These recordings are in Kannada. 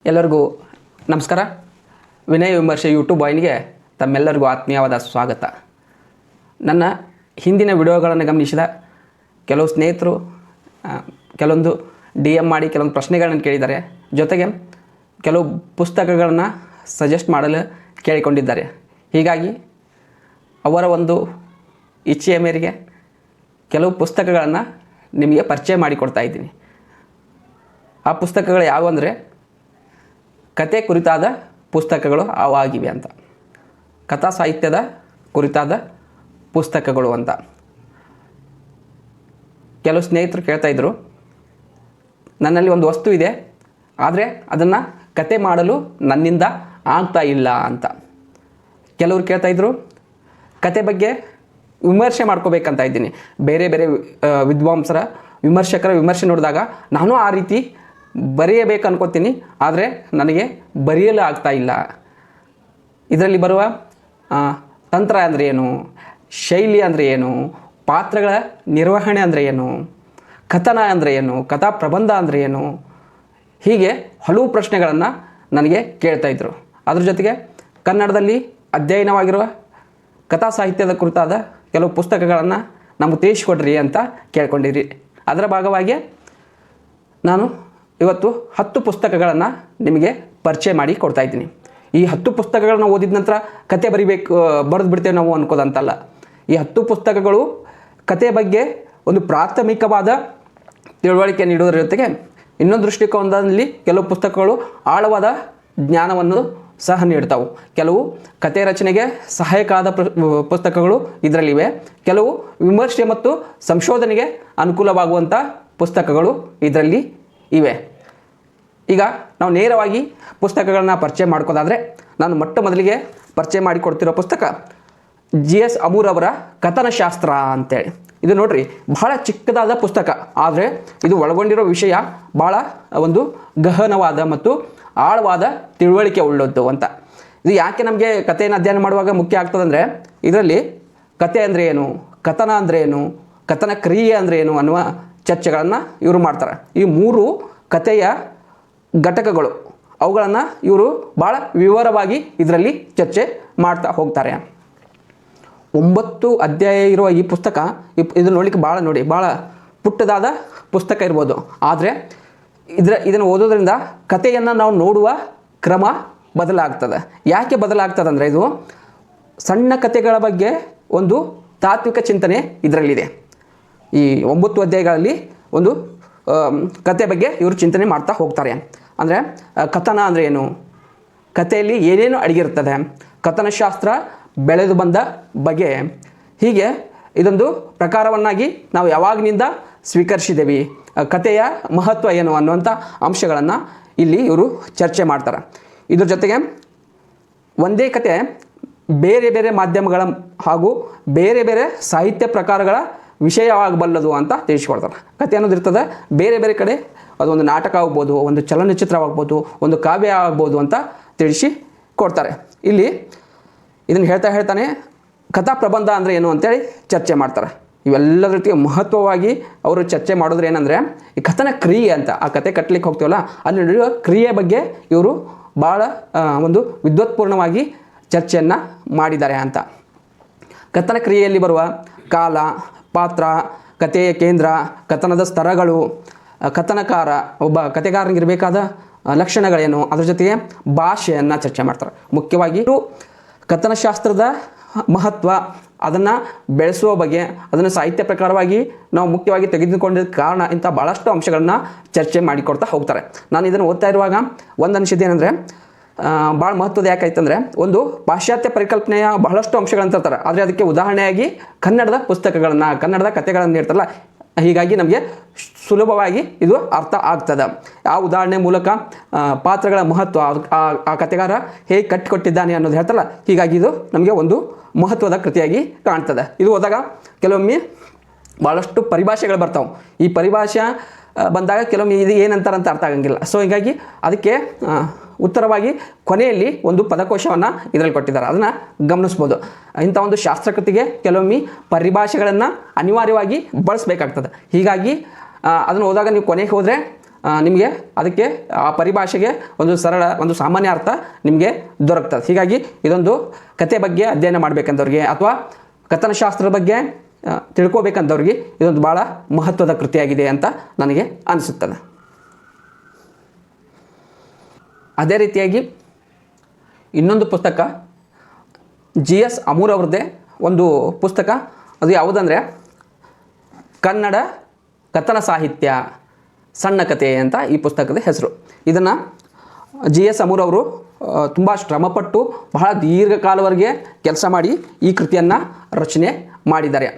ಎಲ್ಲರಿಗೂ ನಮಸ್ಕಾರ. ವಿನಯ ವಿಮರ್ಶೆ ಯೂಟ್ಯೂಬ್ ವಾಹಿನಿಗೆ ತಮ್ಮೆಲ್ಲರಿಗೂ ಆತ್ಮೀಯವಾದ ಸ್ವಾಗತ. ನನ್ನ ಹಿಂದಿನ ವಿಡಿಯೋಗಳನ್ನು ಗಮನಿಸಿದ ಕೆಲವು ಸ್ನೇಹಿತರು ಕೆಲವೊಂದು DM ಮಾಡಿ ಕೆಲವೊಂದು ಪ್ರಶ್ನೆಗಳನ್ನು ಕೇಳಿದ್ದಾರೆ. ಜೊತೆಗೆ ಕೆಲವು ಪುಸ್ತಕಗಳನ್ನು ಸಜೆಸ್ಟ್ ಮಾಡಲು ಕೇಳಿಕೊಂಡಿದ್ದಾರೆ. ಹೀಗಾಗಿ ಅವರ ಒಂದು ಇಚ್ಛೆಯ ಮೇರೆಗೆ ಕೆಲವು ಪುಸ್ತಕಗಳನ್ನು ನಿಮಗೆ ಪರಿಚಯ ಮಾಡಿಕೊಡ್ತಾ ಇದ್ದೀನಿ. ಆ ಪುಸ್ತಕಗಳು ಯಾವುವು ಅಂದರೆ ಕತೆ ಕುರಿತಾದ ಪುಸ್ತಕಗಳು ಅವಾಗಿವೆ ಅಂತ, ಕಥಾ ಸಾಹಿತ್ಯದ ಕುರಿತಾದ ಪುಸ್ತಕಗಳು ಅಂತ. ಕೆಲವು ಸ್ನೇಹಿತರು ಕೇಳ್ತಾಯಿದ್ರು, ನನ್ನಲ್ಲಿ ಒಂದು ವಸ್ತು ಇದೆ ಆದರೆ ಅದನ್ನು ಕತೆ ಮಾಡಲು ನನ್ನಿಂದ ಆಗ್ತಾ ಇಲ್ಲ ಅಂತ. ಕೆಲವರು ಕೇಳ್ತಾಯಿದ್ರು, ಕತೆ ಬಗ್ಗೆ ವಿಮರ್ಶೆ ಮಾಡ್ಕೋಬೇಕಂತ ಇದ್ದೀನಿ. ಬೇರೆ ಬೇರೆ ವಿದ್ವಾಂಸರ ವಿಮರ್ಶಕರ ವಿಮರ್ಶೆ ನೋಡಿದಾಗ ನಾನು ಆ ರೀತಿ ಬರೆಯಬೇಕು ಅನ್ಕೋತೀನಿ, ಆದರೆ ನನಗೆ ಬರೆಯಲು ಆಗ್ತಾ ಇಲ್ಲ. ಇದರಲ್ಲಿ ಬರುವ ತಂತ್ರ ಅಂದರೆ ಏನು, ಶೈಲಿ ಅಂದರೆ ಏನು, ಪಾತ್ರಗಳ ನಿರ್ವಹಣೆ ಅಂದರೆ ಏನು, ಕಥನ ಅಂದರೆ ಏನು, ಕಥಾ ಪ್ರಬಂಧ ಅಂದರೆ ಏನು, ಹೀಗೆ ಹಲವು ಪ್ರಶ್ನೆಗಳನ್ನು ನನಗೆ ಕೇಳ್ತಾಯಿದ್ರು. ಅದ್ರ ಜೊತೆಗೆ ಕನ್ನಡದಲ್ಲಿ ಅಧ್ಯಯನವಾಗಿರುವ ಕಥಾ ಸಾಹಿತ್ಯದ ಕುರಿತಾದ ಕೆಲವು ಪುಸ್ತಕಗಳನ್ನು ನಮಗೆ ತಿಳಿಸ್ಕೊಡ್ರಿ ಅಂತ ಕೇಳ್ಕೊಂಡಿರಿ. ಅದರ ಭಾಗವಾಗಿ ನಾನು ಇವತ್ತು 10 ಪುಸ್ತಕಗಳನ್ನು ನಿಮಗೆ ಪರಿಚಯ ಮಾಡಿ ಕೊಡ್ತಾಯಿದ್ದೀನಿ. ಈ 10 ಪುಸ್ತಕಗಳನ್ನು ಓದಿದ ನಂತರ ಕತೆ ಬರೆದು ಬಿಡ್ತೇವೆ ನಾವು ಅನ್ಕೋದಂತಲ್ಲ. ಈ 10 ಪುಸ್ತಕಗಳು ಕತೆ ಬಗ್ಗೆ ಒಂದು ಪ್ರಾಥಮಿಕವಾದ ತಿಳುವಳಿಕೆ ನೀಡೋದ್ರ ಜೊತೆಗೆ ಇನ್ನೊಂದು ದೃಷ್ಟಿಕೋನದಲ್ಲಿ ಕೆಲವು ಪುಸ್ತಕಗಳು ಆಳವಾದ ಜ್ಞಾನವನ್ನು ಸಹ ನೀಡ್ತಾವೆ. ಕೆಲವು ಕತೆ ರಚನೆಗೆ ಸಹಾಯಕ ಆದ ಪುಸ್ತಕಗಳು ಇದರಲ್ಲಿವೆ. ಕೆಲವು ವಿಮರ್ಶೆ ಮತ್ತು ಸಂಶೋಧನೆಗೆ ಅನುಕೂಲವಾಗುವಂಥ ಪುಸ್ತಕಗಳು ಇದರಲ್ಲಿ ಇವೆ. ಈಗ ನಾವು ನೇರವಾಗಿ ಪುಸ್ತಕಗಳನ್ನ ಪರಿಚಯ ಮಾಡ್ಕೋದಾದರೆ, ನಾನು ಮೊದಲಿಗೆ ಪರಿಚಯ ಮಾಡಿಕೊಡ್ತಿರೋ ಪುಸ್ತಕ GS ಅಮೂರ್ ಅವರ ಕಥನಶಾಸ್ತ್ರ ಅಂತೇಳಿ. ಇದು ನೋಡ್ರಿ, ಬಹಳ ಚಿಕ್ಕದಾದ ಪುಸ್ತಕ, ಆದರೆ ಇದು ಒಳಗೊಂಡಿರೋ ವಿಷಯ ಭಾಳ ಒಂದು ಗಹನವಾದ ಮತ್ತು ಆಳವಾದ ತಿಳುವಳಿಕೆ ಉಳ್ಳದ್ದು ಅಂತ. ಇದು ಯಾಕೆ ನಮಗೆ ಕಥೆಯನ್ನು ಅಧ್ಯಯನ ಮಾಡುವಾಗ ಮುಖ್ಯ ಆಗ್ತದಂದರೆ, ಇದರಲ್ಲಿ ಕತೆ ಅಂದರೆ ಏನು, ಕಥನ ಅಂದರೆ ಏನು, ಕಥನ ಕ್ರಿಯೆ ಅಂದರೆ ಏನು ಅನ್ನುವ ಚರ್ಚೆಗಳನ್ನು ಇವರು ಮಾಡ್ತಾರೆ. ಈ 3 ಕಥೆಯ ಘಟಕಗಳು, ಅವುಗಳನ್ನು ಇವರು ಭಾಳ ವಿವರವಾಗಿ ಇದರಲ್ಲಿ ಚರ್ಚೆ ಮಾಡ್ತಾ ಹೋಗ್ತಾರೆ. 9 ಅಧ್ಯಾಯ ಇರುವ ಈ ಪುಸ್ತಕ, ಇದು ನೋಡಲಿಕ್ಕೆ ಭಾಳ ಪುಟ್ಟದಾದ ಪುಸ್ತಕ ಇರ್ಬೋದು, ಆದರೆ ಇದನ್ನು ಓದೋದ್ರಿಂದ ಕಥೆಯನ್ನು ನಾವು ನೋಡುವ ಕ್ರಮ ಬದಲಾಗ್ತದೆ. ಯಾಕೆ ಬದಲಾಗ್ತದೆ ಅಂದರೆ, ಇದು ಸಣ್ಣ ಕಥೆಗಳ ಬಗ್ಗೆ ಒಂದು ತಾತ್ವಿಕ ಚಿಂತನೆ ಇದರಲ್ಲಿದೆ. ಈ 9 ಅಧ್ಯಾಯಗಳಲ್ಲಿ ಒಂದು ಕತೆ ಬಗ್ಗೆ ಇವರು ಚಿಂತನೆ ಮಾಡ್ತಾ ಹೋಗ್ತಾರೆ. ಅಂದರೆ ಕಥನ ಅಂದರೆ ಏನು, ಕಥೆಯಲ್ಲಿ ಏನೇನು ಅಡಗಿರ್ತದೆ, ಕಥನಶಾಸ್ತ್ರ ಬೆಳೆದು ಬಂದ ಬಗೆ, ಹೀಗೆ ಇದೊಂದು ಪ್ರಕಾರವನ್ನಾಗಿ ನಾವು ಯಾವಾಗಿನಿಂದ ಸ್ವೀಕರಿಸಿದ್ದೇವೆ, ಕಥೆಯ ಮಹತ್ವ ಏನು ಅನ್ನುವಂಥ ಅಂಶಗಳನ್ನು ಇಲ್ಲಿ ಇವರು ಚರ್ಚೆ ಮಾಡ್ತಾರೆ. ಇದ್ರ ಜೊತೆಗೆ ಒಂದೇ ಕತೆ ಬೇರೆ ಬೇರೆ ಮಾಧ್ಯಮಗಳ ಹಾಗೂ ಬೇರೆ ಬೇರೆ ಸಾಹಿತ್ಯ ಪ್ರಕಾರಗಳ ವಿಷಯವಾಗಬಲ್ಲದು ಅಂತ ತಿಳಿಸ್ಕೊಡ್ತಾರೆ. ಕತೆ ಅನ್ನೋದು ಇರ್ತದೆ, ಬೇರೆ ಬೇರೆ ಕಡೆ ಅದೊಂದು ನಾಟಕ ಆಗ್ಬೋದು, ಒಂದು ಚಲನಚಿತ್ರವಾಗ್ಬೋದು, ಒಂದು ಕಾವ್ಯ ಆಗ್ಬೋದು ಅಂತ ತಿಳಿಸಿ ಕೊಡ್ತಾರೆ. ಇಲ್ಲಿ ಇದನ್ನು ಹೇಳ್ತಾನೆ ಕಥಾ ಪ್ರಬಂಧ ಅಂದರೆ ಏನು ಅಂತೇಳಿ ಚರ್ಚೆ ಮಾಡ್ತಾರೆ. ಇವೆಲ್ಲದ್ರ ಜೊತೆಗೆ ಮಹತ್ವವಾಗಿ ಅವರು ಚರ್ಚೆ ಮಾಡೋದ್ರೆ ಏನಂದರೆ, ಈ ಕಥನ ಕ್ರಿಯೆ ಅಂತ, ಆ ಕತೆ ಕಟ್ಟಲಿಕ್ಕೆ ಹೋಗ್ತೀವಲ್ಲ ಅಲ್ಲಿ ನಡೆಯುವ ಕ್ರಿಯೆ ಬಗ್ಗೆ ಇವರು ಭಾಳ ಒಂದು ವಿದ್ವತ್ಪೂರ್ಣವಾಗಿ ಚರ್ಚೆಯನ್ನು ಮಾಡಿದ್ದಾರೆ ಅಂತ. ಕಥನ ಕ್ರಿಯೆಯಲ್ಲಿ ಬರುವ ಕಾಲ, ಪಾತ್ರ, ಕಥೆಯ ಕೇಂದ್ರ, ಕಥನದ ಸ್ತರಗಳು, ಕಥನಕಾರ, ಒಬ್ಬ ಕಥೆಗಾರನಿಗಿರಬೇಕಾದ ಲಕ್ಷಣಗಳೇನು, ಅದರ ಜೊತೆಗೆ ಭಾಷೆಯನ್ನು ಚರ್ಚೆ ಮಾಡ್ತಾರೆ. ಮುಖ್ಯವಾಗಿ ಕಥನಶಾಸ್ತ್ರದ ಮಹತ್ವ, ಅದನ್ನು ಬೆಳೆಸುವ ಬಗ್ಗೆ, ಅದನ್ನು ಸಾಹಿತ್ಯ ಪ್ರಕಾರವಾಗಿ ನಾವು ಮುಖ್ಯವಾಗಿ ತೆಗೆದುಕೊಂಡಿದ್ದ ಕಾರಣ, ಇಂಥ ಭಾಳಷ್ಟು ಅಂಶಗಳನ್ನು ಚರ್ಚೆ ಮಾಡಿಕೊಡ್ತಾ ಹೋಗ್ತಾರೆ. ನಾನು ಇದನ್ನು ಓದ್ತಾ ಇರುವಾಗ ಒಂದು ಅನಿಸಿದ್ದು ಏನಂದರೆ, ಭಾಳ ಮಹತ್ವದ ಯಾಕಾಯ್ತಂದರೆ, ಒಂದು ಪಾಶ್ಚಾತ್ಯ ಪರಿಕಲ್ಪನೆಯ ಬಹಳಷ್ಟು ಅಂಶಗಳನ್ನು ತರ್ತಾರೆ, ಆದರೆ ಅದಕ್ಕೆ ಉದಾಹರಣೆಯಾಗಿ ಕನ್ನಡದ ಪುಸ್ತಕಗಳನ್ನು, ಕನ್ನಡದ ಕಥೆಗಳನ್ನು ನೀಡ್ತಾರಲ್ಲ, ಹೀಗಾಗಿ ನಮಗೆ ಸುಲಭವಾಗಿ ಇದು ಅರ್ಥ ಆಗ್ತದೆ. ಆ ಉದಾಹರಣೆ ಮೂಲಕ ಪಾತ್ರಗಳ ಮಹತ್ವ, ಆ ಕಥೆಗಾರ ಹೇಗೆ ಕಟ್ಟಿಕೊಟ್ಟಿದ್ದಾನೆ ಅನ್ನೋದು ಹೇಳ್ತಾರಲ್ಲ, ಹೀಗಾಗಿ ಇದು ನಮಗೆ ಒಂದು ಮಹತ್ವದ ಕೃತಿಯಾಗಿ ಕಾಣ್ತದೆ. ಇದು ಓದಾಗ ಕೆಲವೊಮ್ಮೆ ಭಾಳಷ್ಟು ಪರಿಭಾಷೆಗಳು ಬರ್ತಾವೆ. ಈ ಪರಿಭಾಷೆ ಬಂದಾಗ ಕೆಲವೊಮ್ಮೆ ಇದು ಏನಂತಾರಂತ ಅರ್ಥ ಆಗಂಗಿಲ್ಲ. ಸೊ ಹೀಗಾಗಿ ಅದಕ್ಕೆ ಉತ್ತರವಾಗಿ ಕೊನೆಯಲ್ಲಿ ಒಂದು ಪದಕೋಶವನ್ನು ಇದರಲ್ಲಿ ಕೊಟ್ಟಿದ್ದಾರೆ, ಅದನ್ನು ಗಮನಿಸ್ಬೋದು. ಇಂಥ ಒಂದು ಶಾಸ್ತ್ರಕೃತಿಗೆ ಕೆಲವೊಮ್ಮೆ ಪರಿಭಾಷೆಗಳನ್ನು ಅನಿವಾರ್ಯವಾಗಿ ಬಳಸಬೇಕಾಗ್ತದೆ. ಹೀಗಾಗಿ ಅದನ್ನು ಓದಾಗ ನೀವು ಕೊನೆಗೆ ಹೋದರೆ ನಿಮಗೆ ಅದಕ್ಕೆ ಆ ಪರಿಭಾಷೆಗೆ ಒಂದು ಸರಳ ಒಂದು ಸಾಮಾನ್ಯ ಅರ್ಥ ನಿಮಗೆ ದೊರಕ್ತದೆ. ಹೀಗಾಗಿ ಇದೊಂದು ಕತೆ ಬಗ್ಗೆ ಅಧ್ಯಯನ ಮಾಡಬೇಕಂದವ್ರಿಗೆ ಅಥವಾ ಕಥನಶಾಸ್ತ್ರದ ಬಗ್ಗೆ ತಿಳ್ಕೊಬೇಕಂದವ್ರಿಗೆ ಇದೊಂದು ಭಾಳ ಮಹತ್ವದ ಕೃತಿಯಾಗಿದೆ ಅಂತ ನನಗೆ ಅನಿಸುತ್ತದೆ. ಅದೇ ರೀತಿಯಾಗಿ ಇನ್ನೊಂದು ಪುಸ್ತಕ GS ಅಮೂರ್ ಅವ್ರದ್ದೇ ಒಂದು ಪುಸ್ತಕ. ಅದು ಯಾವುದಂದರೆ ಕನ್ನಡ ಕಥನ ಸಾಹಿತ್ಯ ಸಣ್ಣ ಕತೆ ಅಂತ ಈ ಪುಸ್ತಕದ ಹೆಸರು. ಇದನ್ನು GS ಅಮೂರ್ ಅವರು ತುಂಬ ಶ್ರಮಪಟ್ಟು ಬಹಳ ದೀರ್ಘಕಾಲವರೆಗೆ ಕೆಲಸ ಮಾಡಿ ಈ ಕೃತಿಯನ್ನು ರಚನೆ ಮಾಡಿದ್ದಾರೆ.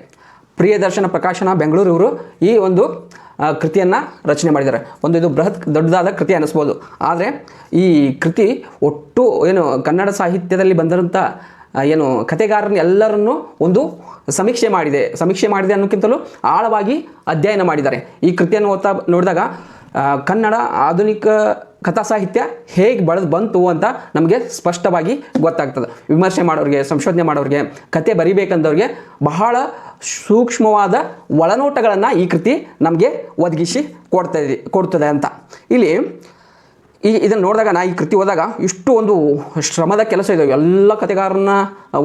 ಪ್ರಿಯದರ್ಶನ ಪ್ರಕಾಶನ ಬೆಂಗಳೂರು ಇವರು ಈ ಒಂದು ಕೃತಿಯನ್ನು ರಚನೆ ಮಾಡಿದ್ದಾರೆ. ಇದು ದೊಡ್ಡದಾದ ಕೃತಿ ಅನ್ನಿಸ್ಬೋದು. ಆದರೆ ಈ ಕೃತಿ ಒಟ್ಟು ಕನ್ನಡ ಸಾಹಿತ್ಯದಲ್ಲಿ ಬಂದಿರೋಂಥ ಕಥೆಗಾರರನ್ನ ಎಲ್ಲರನ್ನೂ ಒಂದು ಸಮೀಕ್ಷೆ ಮಾಡಿದೆ ಅನ್ನೋಕ್ಕಿಂತಲೂ ಆಳವಾಗಿ ಅಧ್ಯಯನ ಮಾಡಿದ್ದಾರೆ. ಈ ಕೃತಿಯನ್ನು ನೋಡಿದಾಗ ಕನ್ನಡ ಆಧುನಿಕ ಕಥಾ ಸಾಹಿತ್ಯ ಹೇಗೆ ಬಂತು ಅಂತ ನಮಗೆ ಸ್ಪಷ್ಟವಾಗಿ ಗೊತ್ತಾಗ್ತದೆ. ವಿಮರ್ಶೆ ಮಾಡೋರಿಗೆ, ಸಂಶೋಧನೆ ಮಾಡೋರಿಗೆ, ಕತೆ ಬರಿಬೇಕಂದವ್ರಿಗೆ ಬಹಳ ಸೂಕ್ಷ್ಮವಾದ ಒಳನೋಟಗಳನ್ನು ಈ ಕೃತಿ ನಮಗೆ ಒದಗಿಸಿ ಕೊಡ್ತದೆ ಅಂತ. ಇಲ್ಲಿ ಇದನ್ನು ನೋಡಿದಾಗ ಈ ಕೃತಿ ಓದಾಗ ಇಷ್ಟು ಒಂದು ಶ್ರಮದ ಕೆಲಸ ಇದೆ. ಎಲ್ಲ ಕಥೆಗಾರರನ್ನ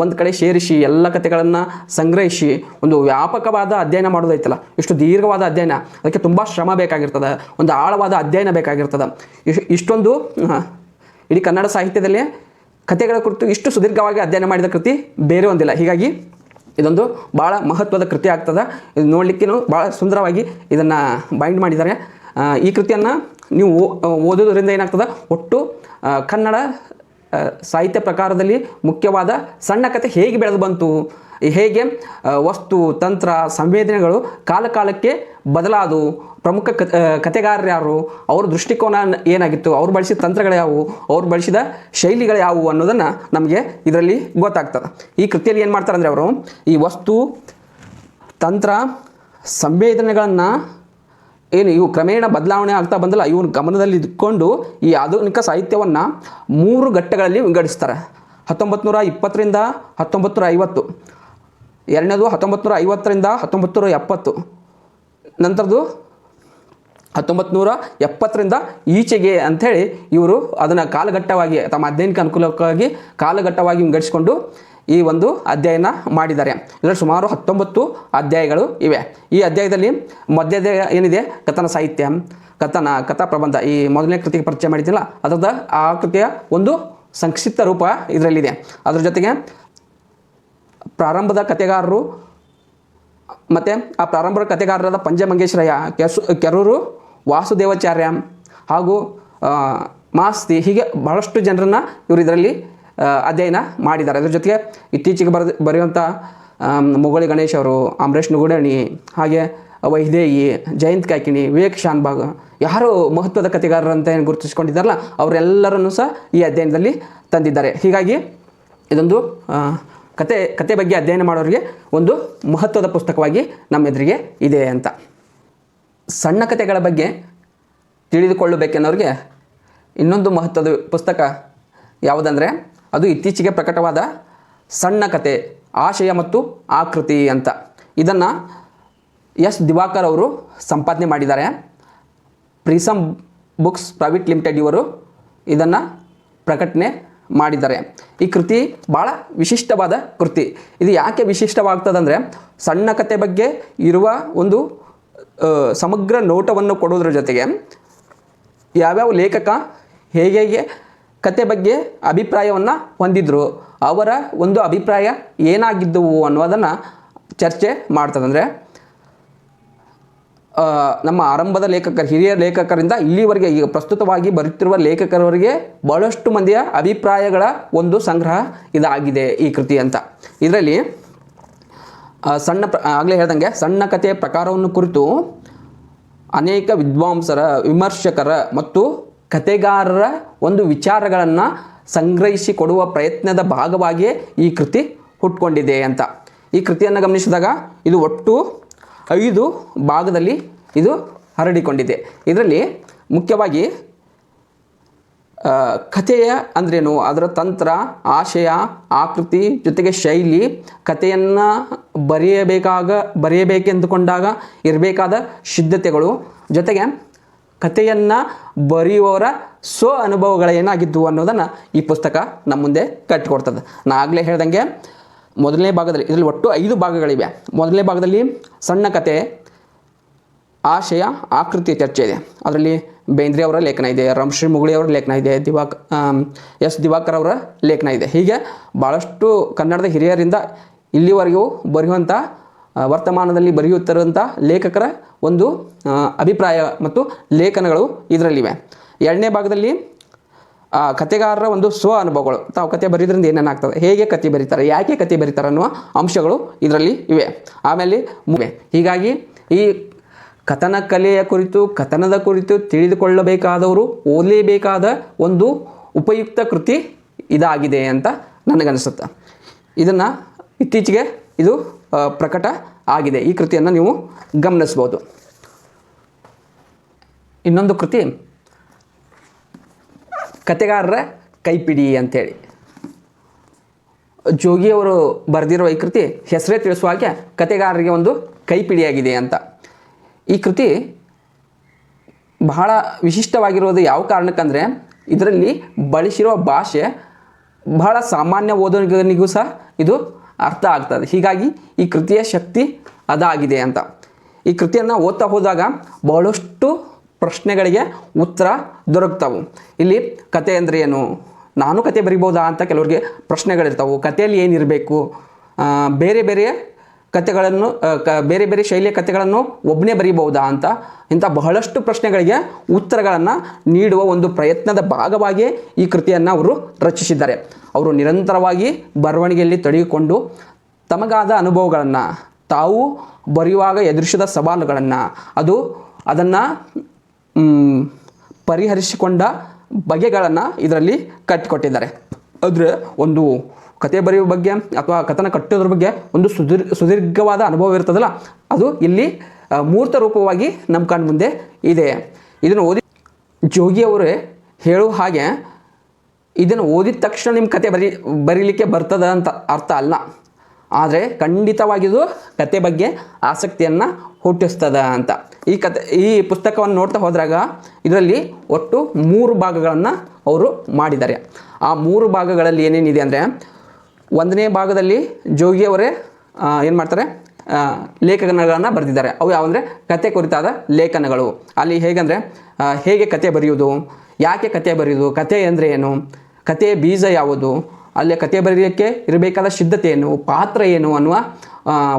ಒಂದು ಕಡೆ ಸೇರಿಸಿ ಎಲ್ಲ ಕಥೆಗಳನ್ನು ಸಂಗ್ರಹಿಸಿ ಒಂದು ವ್ಯಾಪಕವಾದ ಅಧ್ಯಯನ ಮಾಡೋದೈತಲ್ಲ, ಇಷ್ಟು ದೀರ್ಘವಾದ ಅಧ್ಯಯನ, ಅದಕ್ಕೆ ತುಂಬ ಶ್ರಮ ಬೇಕಾಗಿರ್ತದೆ, ಒಂದು ಆಳವಾದ ಅಧ್ಯಯನ ಬೇಕಾಗಿರ್ತದೆ. ಇಷ್ಟೊಂದು ಇಡೀ ಕನ್ನಡ ಸಾಹಿತ್ಯದಲ್ಲಿ ಕಥೆಗಳ ಕುರಿತು ಇಷ್ಟು ಸುದೀರ್ಘವಾಗಿ ಅಧ್ಯಯನ ಮಾಡಿದ ಕೃತಿ ಬೇರೆ ಒಂದಿಲ್ಲ. ಹೀಗಾಗಿ ಇದೊಂದು ಭಾಳ ಮಹತ್ವದ ಕೃತಿ ಆಗ್ತದೆ. ಇದು ನೋಡಲಿಕ್ಕೂ ಭಾಳ ಸುಂದರವಾಗಿ ಇದನ್ನು ಬೈಂಡ್ ಮಾಡಿದ್ದಾರೆ. ಈ ಕೃತಿಯನ್ನು ನೀವು ಓದೋದ್ರಿಂದ ಏನಾಗ್ತದೆ, ಒಟ್ಟು ಕನ್ನಡ ಸಾಹಿತ್ಯ ಪ್ರಕಾರದಲ್ಲಿ ಮುಖ್ಯವಾದ ಸಣ್ಣ ಕಥೆ ಹೇಗೆ ಬೆಳೆದು ಬಂತು, ಹೇಗೆ ವಸ್ತು ತಂತ್ರ ಸಂವೇದನೆಗಳು ಕಾಲಕಾಲಕ್ಕೆ ಬದಲಾದವು, ಪ್ರಮುಖ ಕಥೆಗಾರರು ಯಾರು, ಅವ್ರ ದೃಷ್ಟಿಕೋನ ಏನಾಗಿತ್ತು, ಅವ್ರು ಬಳಸಿದ ತಂತ್ರಗಳು ಯಾವುವು, ಅವ್ರು ಬಳಸಿದ ಶೈಲಿಗಳು ಯಾವುವು ಅನ್ನೋದನ್ನು ನಮಗೆ ಇದರಲ್ಲಿ ಗೊತ್ತಾಗ್ತದೆ. ಈ ಕೃತಿಯಲ್ಲಿ ಏನು ಮಾಡ್ತಾರೆ ಅಂದರೆ ಅವರು ಈ ವಸ್ತು ತಂತ್ರ ಸಂವೇದನೆಗಳನ್ನು ಇವು ಕ್ರಮೇಣ ಬದಲಾವಣೆ ಆಗ್ತಾ ಬಂದಲ್ಲ, ಇವ್ನ ಗಮನದಲ್ಲಿ ಇಟ್ಕೊಂಡು ಈ ಆಧುನಿಕ ಸಾಹಿತ್ಯವನ್ನು 3 ಘಟ್ಟಗಳಲ್ಲಿ ವಿಂಗಡಿಸ್ತಾರೆ. 1920ರಿಂದ 1950, ಎರಡನೇದು 1950ರಿಂದ 1970, ನಂತರದ್ದು 1970ರಿಂದ ಈಚೆಗೆ ಅಂಥೇಳಿ ಇವರು ಅದನ್ನು ಕಾಲಘಟ್ಟವಾಗಿ ತಮ್ಮ ಅಧ್ಯಯನಕ್ಕೆ ಅನುಕೂಲಕ್ಕಾಗಿ ಕಾಲಘಟ್ಟವಾಗಿ ವಿಂಗಡಿಸಿಕೊಂಡು ಈ ಒಂದು ಅಧ್ಯಯನ ಮಾಡಿದ್ದಾರೆ. ಇದರಲ್ಲಿ ಸುಮಾರು 19 ಅಧ್ಯಾಯಗಳು ಇವೆ. ಈ ಅಧ್ಯಾಯದಲ್ಲಿ ಮಧ್ಯದ ಏನಿದೆ ಕಥನ ಸಾಹಿತ್ಯ, ಕಥಾ ಪ್ರಬಂಧ, ಈ ಮೊದಲನೇ ಕೃತಿಗೆ ಪರಿಚಯ ಮಾಡಿದ್ದಿಲ್ಲ ಅದರದ ಆ ಕೃತಿಯ ಒಂದು ಸಂಕ್ಷಿಪ್ತ ರೂಪ ಇದರಲ್ಲಿದೆ. ಅದರ ಜೊತೆಗೆ ಪ್ರಾರಂಭದ ಕಥೆಗಾರರು ಮತ್ತು ಆ ಪ್ರಾರಂಭದ ಕಥೆಗಾರರಾದ ಪಂಜಮಂಗೇಶ್ವರಯ್ಯ, ಕೆರೂರು ವಾಸುದೇವಾಚಾರ್ಯ ಹಾಗೂ ಮಾಸ್ತಿ, ಹೀಗೆ ಬಹಳಷ್ಟು ಜನರನ್ನು ಇವರು ಇದರಲ್ಲಿ ಅಧ್ಯಯನ ಮಾಡಿದ್ದಾರೆ. ಅದರ ಜೊತೆಗೆ ಇತ್ತೀಚೆಗೆ ಬರೆಯುವಂಥ ಮುಗೊಳ್ಳಿ ಗಣೇಶ್ ಅವರು, ಅಮರೇಶ್ ನುಗುಡಣಿ, ಹಾಗೆ ವೈದೇಹಿ, ಜಯಂತ್ ಕಾಕಿಣಿ, ವಿವೇಕ್ ಶಾನ್ಭಾಗ್, ಯಾರು ಮಹತ್ವದ ಕಥೆಗಾರರಂತ ಏನು ಗುರುತಿಸಿಕೊಂಡಿದ್ದಾರಲ್ಲ ಅವರೆಲ್ಲರನ್ನೂ ಸಹ ಈ ಅಧ್ಯಯನದಲ್ಲಿ ತಂದಿದ್ದಾರೆ. ಹೀಗಾಗಿ ಇದೊಂದು ಕತೆ ಬಗ್ಗೆ ಅಧ್ಯಯನ ಮಾಡೋರಿಗೆ ಒಂದು ಮಹತ್ವದ ಪುಸ್ತಕವಾಗಿ ನಮ್ಮ ಎದುರಿಗೆ ಇದೆ ಅಂತ. ಸಣ್ಣ ಕಥೆಗಳ ಬಗ್ಗೆ ತಿಳಿದುಕೊಳ್ಳಬೇಕೆನ್ನೋರಿಗೆ ಇನ್ನೊಂದು ಮಹತ್ವದ ಪುಸ್ತಕ ಯಾವುದಂದರೆ ಅದು ಇತ್ತೀಚೆಗೆ ಪ್ರಕಟವಾದ ಸಣ್ಣ ಕತೆ ಆಶಯ ಮತ್ತು ಆಕೃತಿ ಅಂತ. ಇದನ್ನು ಎಸ್ ದಿವಾಕರ್ ಅವರು ಸಂಪಾದನೆ ಮಾಡಿದ್ದಾರೆ. ಪ್ರಿಸಮ್ ಬುಕ್ಸ್ ಪ್ರೈವೇಟ್ ಲಿಮಿಟೆಡ್ ಇವರು ಇದನ್ನು ಪ್ರಕಟಣೆ ಮಾಡಿದ್ದಾರೆ. ಈ ಕೃತಿ ಭಾಳ ವಿಶಿಷ್ಟವಾದ ಕೃತಿ. ಇದು ಯಾಕೆ ವಿಶಿಷ್ಟವಾಗ್ತದಂದರೆ ಸಣ್ಣ ಕತೆ ಬಗ್ಗೆ ಇರುವ ಒಂದು ಸಮಗ್ರ ನೋಟವನ್ನು ಕೊಡೋದ್ರ ಜೊತೆಗೆ ಯಾವ್ಯಾವ ಲೇಖಕ ಹೇಗೆ ಕತೆ ಬಗ್ಗೆ ಅಭಿಪ್ರಾಯವನ್ನು ಹೊಂದಿದ್ರು, ಅವರ ಒಂದು ಅಭಿಪ್ರಾಯ ಏನಾಗಿದ್ದವು ಅನ್ನೋದನ್ನು ಚರ್ಚೆ ಮಾಡ್ತದೆ. ಅಂದರೆ ನಮ್ಮ ಆರಂಭದ ಹಿರಿಯ ಲೇಖಕರಿಂದ ಇಲ್ಲಿವರೆಗೆ ಈಗ ಪ್ರಸ್ತುತವಾಗಿ ಬರುತ್ತಿರುವ ಲೇಖಕರವರೆಗೆ ಬಹಳಷ್ಟು ಮಂದಿಯ ಅಭಿಪ್ರಾಯಗಳ ಒಂದು ಸಂಗ್ರಹ ಇದಾಗಿದೆ ಈ ಕೃತಿ ಅಂತ. ಇದರಲ್ಲಿ ಆಗಲೇ ಹೇಳ್ದಂಗೆ ಸಣ್ಣ ಕಥೆಯ ಪ್ರಕಾರವನ್ನು ಕುರಿತು ಅನೇಕ ವಿದ್ವಾಂಸರ, ವಿಮರ್ಶಕರ ಮತ್ತು ಕಥೆಗಾರರ ಒಂದು ವಿಚಾರಗಳನ್ನು ಸಂಗ್ರಹಿಸಿ ಕೊಡುವ ಪ್ರಯತ್ನದ ಭಾಗವಾಗಿಯೇ ಈ ಕೃತಿ ಹುಟ್ಕೊಂಡಿದೆ ಅಂತ. ಈ ಕೃತಿಯನ್ನು ಗಮನಿಸಿದಾಗ ಇದು ಒಟ್ಟು 5 ಭಾಗದಲ್ಲಿ ಇದು ಹರಡಿಕೊಂಡಿದೆ. ಇದರಲ್ಲಿ ಮುಖ್ಯವಾಗಿ ಕಥೆಯ ಅಂದ್ರೇನು, ಅದರ ತಂತ್ರ, ಆಶಯ, ಆಕೃತಿ ಜೊತೆಗೆ ಶೈಲಿ, ಕಥೆಯನ್ನು ಬರೆಯಬೇಕೆಂದುಕೊಂಡಾಗ ಇರಬೇಕಾದ ಸಿದ್ಧತೆಗಳು, ಜೊತೆಗೆ ಕಥೆಯನ್ನು ಬರೆಯುವವರ ಸ್ವ ಅನುಭವಗಳೇನಾಗಿದ್ದವು ಅನ್ನೋದನ್ನು ಈ ಪುಸ್ತಕ ನಮ್ಮ ಮುಂದೆ ಕಟ್ಟಿಕೊಡ್ತದೆ. ನಾನು ಆಗಲೇ ಹೇಳ್ದಂಗೆ ಮೊದಲನೇ ಭಾಗದಲ್ಲಿ, ಇದರಲ್ಲಿ ಒಟ್ಟು 5 ಭಾಗಗಳಿವೆ. ಮೊದಲನೇ ಭಾಗದಲ್ಲಿ ಸಣ್ಣ ಕತೆ, ಆಶಯ, ಆಕೃತಿ ಚರ್ಚೆ ಇದೆ. ಅದರಲ್ಲಿ ಬೇಂದ್ರೆ ಅವರ ಲೇಖನ ಇದೆ, ರಮಶ್ರೀ ಮುಗುಳಿ ಅವರ ಲೇಖನ ಇದೆ, ಎಸ್ ದಿವಾಕರ್ ಅವರ ಲೇಖನ ಇದೆ. ಹೀಗೆ ಭಾಳಷ್ಟು ಕನ್ನಡದ ಹಿರಿಯರಿಂದ ಇಲ್ಲಿವರೆಗೂ ಬರೆಯುವಂಥ, ವರ್ತಮಾನದಲ್ಲಿ ಬರೆಯುತ್ತಿರುವಂಥ ಲೇಖಕರ ಒಂದು ಅಭಿಪ್ರಾಯ ಮತ್ತು ಲೇಖನಗಳು ಇದರಲ್ಲಿವೆ. ಎರಡನೇ ಭಾಗದಲ್ಲಿ ಕಥೆಗಾರರ ಒಂದು ಸ್ವ ಅನುಭವಗಳು, ತಾವು ಕತೆ ಬರೆಯೋದ್ರಿಂದ ಏನೇನಾಗ್ತದೆ, ಹೇಗೆ ಕತೆ ಬರೀತಾರೆ, ಯಾಕೆ ಕತೆ ಬರೀತಾರೆ ಅನ್ನುವ ಅಂಶಗಳು ಇದರಲ್ಲಿ ಇವೆ. ಆಮೇಲೆ ಹೀಗಾಗಿ ಈ ಕಥನ ಕಲೆಯ ಕುರಿತು, ಕಥನದ ಕುರಿತು ತಿಳಿದುಕೊಳ್ಳಬೇಕಾದವರು ಓದಲೇಬೇಕಾದ ಒಂದು ಉಪಯುಕ್ತ ಕೃತಿ ಇದಾಗಿದೆ ಅಂತ ನನಗನ್ನಿಸುತ್ತೆ. ಇದನ್ನು ಇತ್ತೀಚೆಗೆ ಇದು ಪ್ರಕಟ ಆಗಿದೆ. ಈ ಕೃತಿಯನ್ನು ನೀವು ಗಮನಿಸ್ಬೋದು. ಇನ್ನೊಂದು ಕೃತಿ ಕಥೆಗಾರರ ಕೈಪಿಡಿ ಅಂಥೇಳಿ, ಜೋಗಿಯವರು ಬರೆದಿರುವ ಈ ಕೃತಿ ಹೆಸರೇ ತಿಳಿಸುವ ಹಾಗೆ ಕಥೆಗಾರರಿಗೆ ಒಂದು ಕೈಪಿಡಿಯಾಗಿದೆ ಅಂತ. ಈ ಕೃತಿ ಬಹಳ ವಿಶಿಷ್ಟವಾಗಿರೋದು ಯಾವ ಕಾರಣಕ್ಕಂದರೆ ಇದರಲ್ಲಿ ಬಳಸಿರುವ ಭಾಷೆ ಬಹಳ ಸಾಮಾನ್ಯ ಓದುಗನಿಗೂ ಸಹ ಇದು ಅರ್ಥ ಆಗ್ತದೆ. ಹೀಗಾಗಿ ಈ ಕೃತಿಯ ಶಕ್ತಿ ಅದಾಗಿದೆ ಅಂತ. ಈ ಕೃತಿಯನ್ನು ಓದ್ತಾ ಹೋದಾಗ ಬಹಳಷ್ಟು ಪ್ರಶ್ನೆಗಳಿಗೆ ಉತ್ತರ ದೊರಕ್ತವು. ಇಲ್ಲಿ ಕತೆ ಅಂದರೆ ಏನು, ನಾನು ಕತೆ ಬರಿಬೋದಾ ಅಂತ ಕೆಲವರಿಗೆ ಪ್ರಶ್ನೆಗಳಿರ್ತವೆ. ಕಥೆಯಲ್ಲಿ ಏನಿರಬೇಕು, ಬೇರೆ ಬೇರೆ ಕಥೆಗಳನ್ನು ಬೇರೆ ಬೇರೆ ಶೈಲಿಯ ಕಥೆಗಳನ್ನು ಒಬ್ಬನೇ ಬರೀಬಹುದಾ ಅಂತ, ಇಂಥ ಬಹಳಷ್ಟು ಪ್ರಶ್ನೆಗಳಿಗೆ ಉತ್ತರಗಳನ್ನು ನೀಡುವ ಒಂದು ಪ್ರಯತ್ನದ ಭಾಗವಾಗಿ ಈ ಕೃತಿಯನ್ನು ಅವರು ರಚಿಸಿದ್ದಾರೆ. ಅವರು ನಿರಂತರವಾಗಿ ಬರವಣಿಗೆಯಲ್ಲಿ ತೊಡಗಿಕೊಂಡು ತಮಗಾದ ಅನುಭವಗಳನ್ನು, ತಾವು ಬರೆಯುವಾಗ ಎದುರಿಸಿದ ಸವಾಲುಗಳನ್ನು, ಅದನ್ನು ಪರಿಹರಿಸಿಕೊಂಡ ಬಗೆಗಳನ್ನು ಇದರಲ್ಲಿ ಕಟ್ಟಿಕೊಟ್ಟಿದ್ದಾರೆ. ಆದರೆ ಒಂದು ಕತೆ ಬರೆಯುವ ಬಗ್ಗೆ ಅಥವಾ ಕಥನ ಕಟ್ಟೋದ್ರ ಬಗ್ಗೆ ಒಂದು ಸುದೀರ್ಘವಾದ ಅನುಭವ ಇರ್ತದಲ್ಲ, ಅದು ಇಲ್ಲಿ ಮೂರ್ತ ರೂಪವಾಗಿ ನಮ್ಮ ಕಣ್ಣು ಮುಂದೆ ಇದೆ. ಇದನ್ನು ಓದಿ ಜೋಗಿಯವರೇ ಹೇಳುವ ಹಾಗೆ ಇದನ್ನು ಓದಿದ ತಕ್ಷಣ ನಿಮ್ಮ ಕತೆ ಬರೀಲಿಕ್ಕೆ ಬರ್ತದ ಅಂತ ಅರ್ಥ ಅಲ್ಲ. ಆದರೆ ಖಂಡಿತವಾಗಿದು ಕತೆ ಬಗ್ಗೆ ಆಸಕ್ತಿಯನ್ನು ಹುಟ್ಟಿಸ್ತದ ಅಂತ. ಈ ಪುಸ್ತಕವನ್ನು ನೋಡ್ತಾ ಹೋದಾಗ ಇದರಲ್ಲಿ ಒಟ್ಟು 3 ಭಾಗಗಳನ್ನು ಅವರು ಮಾಡಿದ್ದಾರೆ. ಆ 3 ಭಾಗಗಳಲ್ಲಿ ಏನೇನಿದೆ ಅಂದರೆ, 1ನೇ ಭಾಗದಲ್ಲಿ ಜೋಗಿಯವರೇ ಏನು ಮಾಡ್ತಾರೆ, ಲೇಖನಗಳನ್ನು ಬರೆದಿದ್ದಾರೆ. ಅವು ಯಾವಂದರೆ ಕತೆ ಕುರಿತಾದ ಲೇಖನಗಳು. ಅಲ್ಲಿ ಹೇಗೆಂದರೆ ಹೇಗೆ ಕತೆ ಬರೆಯುವುದು, ಯಾಕೆ ಕತೆ ಬರೆಯುವುದು, ಕತೆ ಅಂದರೆ ಏನು, ಕತೆಯ ಬೀಜ ಯಾವುದು, ಅಲ್ಲಿ ಕತೆ ಬರೆಯೋಕ್ಕೆ ಇರಬೇಕಾದ ಸಿದ್ಧತೆ ಏನು, ಪಾತ್ರ ಏನು ಅನ್ನುವ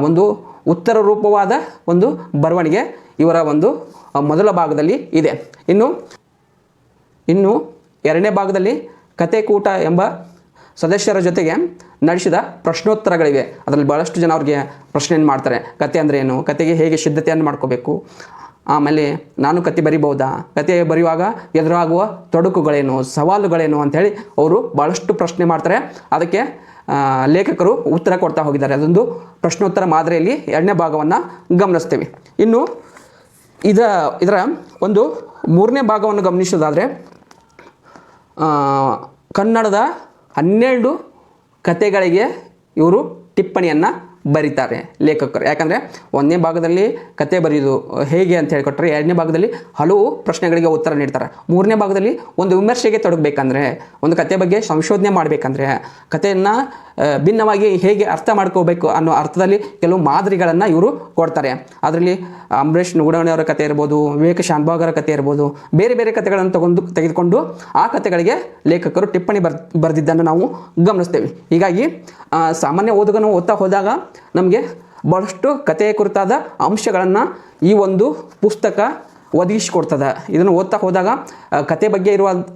ಒಂದು ಉತ್ತರ ರೂಪವಾದ ಒಂದು ಬರವಣಿಗೆ ಇವರ ಒಂದು ಮೊದಲ ಭಾಗದಲ್ಲಿ ಇದೆ. ಇನ್ನು 2ನೇ ಭಾಗದಲ್ಲಿ ಕತೆ ಕೂಟ ಎಂಬ ಸದಸ್ಯರ ಜೊತೆಗೆ ನಡೆಸಿದ ಪ್ರಶ್ನೋತ್ತರಗಳಿವೆ. ಅದರಲ್ಲಿ ಭಾಳಷ್ಟು ಜನ ಅವ್ರಿಗೆ ಪ್ರಶ್ನೆಯನ್ನು ಮಾಡ್ತಾರೆ. ಕತೆ ಅಂದರೆ ಏನು, ಕತೆಗೆ ಹೇಗೆ ಸಿದ್ಧತೆಯನ್ನು ಮಾಡ್ಕೋಬೇಕು, ಆಮೇಲೆ ನಾನು ಕತೆ ಬರಿಬಹುದಾ, ಕತೆ ಬರೆಯುವಾಗ ಎದುರಾಗುವ ತೊಡಕುಗಳೇನು, ಸವಾಲುಗಳೇನು ಅಂಥೇಳಿ ಅವರು ಭಾಳಷ್ಟು ಪ್ರಶ್ನೆ ಮಾಡ್ತಾರೆ. ಅದಕ್ಕೆ ಲೇಖಕರು ಉತ್ತರ ಕೊಡ್ತಾ ಹೋಗಿದ್ದಾರೆ. ಅದೊಂದು ಪ್ರಶ್ನೋತ್ತರ ಮಾದರಿಯಲ್ಲಿ 2ನೇ ಭಾಗವನ್ನು ಗಮನಿಸ್ತೀವಿ. ಇನ್ನು ಇದರ ಒಂದು 3ನೇ ಭಾಗವನ್ನು ಗಮನಿಸೋದಾದರೆ, ಕನ್ನಡದ 12 ಕತೆಗಳಿಗೆ ಇವರು ಟಿಪ್ಪಣಿಯನ್ನು ಬರೀತಾರೆ ಲೇಖಕರು. ಯಾಕಂದರೆ 1ನೇ ಭಾಗದಲ್ಲಿ ಕತೆ ಬರೆಯೋದು ಹೇಗೆ ಅಂತ ಹೇಳಿಕೊಟ್ರೆ, 2ನೇ ಭಾಗದಲ್ಲಿ ಹಲವು ಪ್ರಶ್ನೆಗಳಿಗೆ ಉತ್ತರ ನೀಡ್ತಾರೆ. 3ನೇ ಭಾಗದಲ್ಲಿ ಒಂದು ವಿಮರ್ಶೆಗೆ ತೊಡಗಬೇಕಂದ್ರೆ, ಒಂದು ಕತೆ ಬಗ್ಗೆ ಸಂಶೋಧನೆ ಮಾಡಬೇಕಂದ್ರೆ, ಕಥೆಯನ್ನು ಭಿನ್ನವಾಗಿ ಹೇಗೆ ಅರ್ಥ ಮಾಡ್ಕೋಬೇಕು ಅನ್ನೋ ಅರ್ಥದಲ್ಲಿ ಕೆಲವು ಮಾದರಿಗಳನ್ನು ಇವರು ಕೊಡ್ತಾರೆ. ಅದರಲ್ಲಿ ಅಂಬರೀಷ್ ನುಗುಡವಣಿಯವರ ಕತೆ ಇರ್ಬೋದು, ವಿವೇಕ ಶಾನ್ಭಾಗರ ಕತೆ ಇರ್ಬೋದು, ಬೇರೆ ಬೇರೆ ಕಥೆಗಳನ್ನು ತೆಗೆದುಕೊಂಡು ಆ ಕಥೆಗಳಿಗೆ ಲೇಖಕರು ಟಿಪ್ಪಣಿ ಬರೆದಿದ್ದನ್ನು ನಾವು ಗಮನಿಸ್ತೇವೆ. ಹೀಗಾಗಿ ಸಾಮಾನ್ಯ ಓದುಗನು ಓದ್ತಾ ಹೋದಾಗ ನಮಗೆ ಭಾಳಷ್ಟು ಕಥೆಯ ಕುರಿತಾದ ಅಂಶಗಳನ್ನು ಈ ಒಂದು ಪುಸ್ತಕ ಒದಗಿಸಿಕೊಡ್ತದೆ. ಇದನ್ನು ಓದ್ತಾ ಹೋದಾಗ ಕತೆ ಬಗ್ಗೆ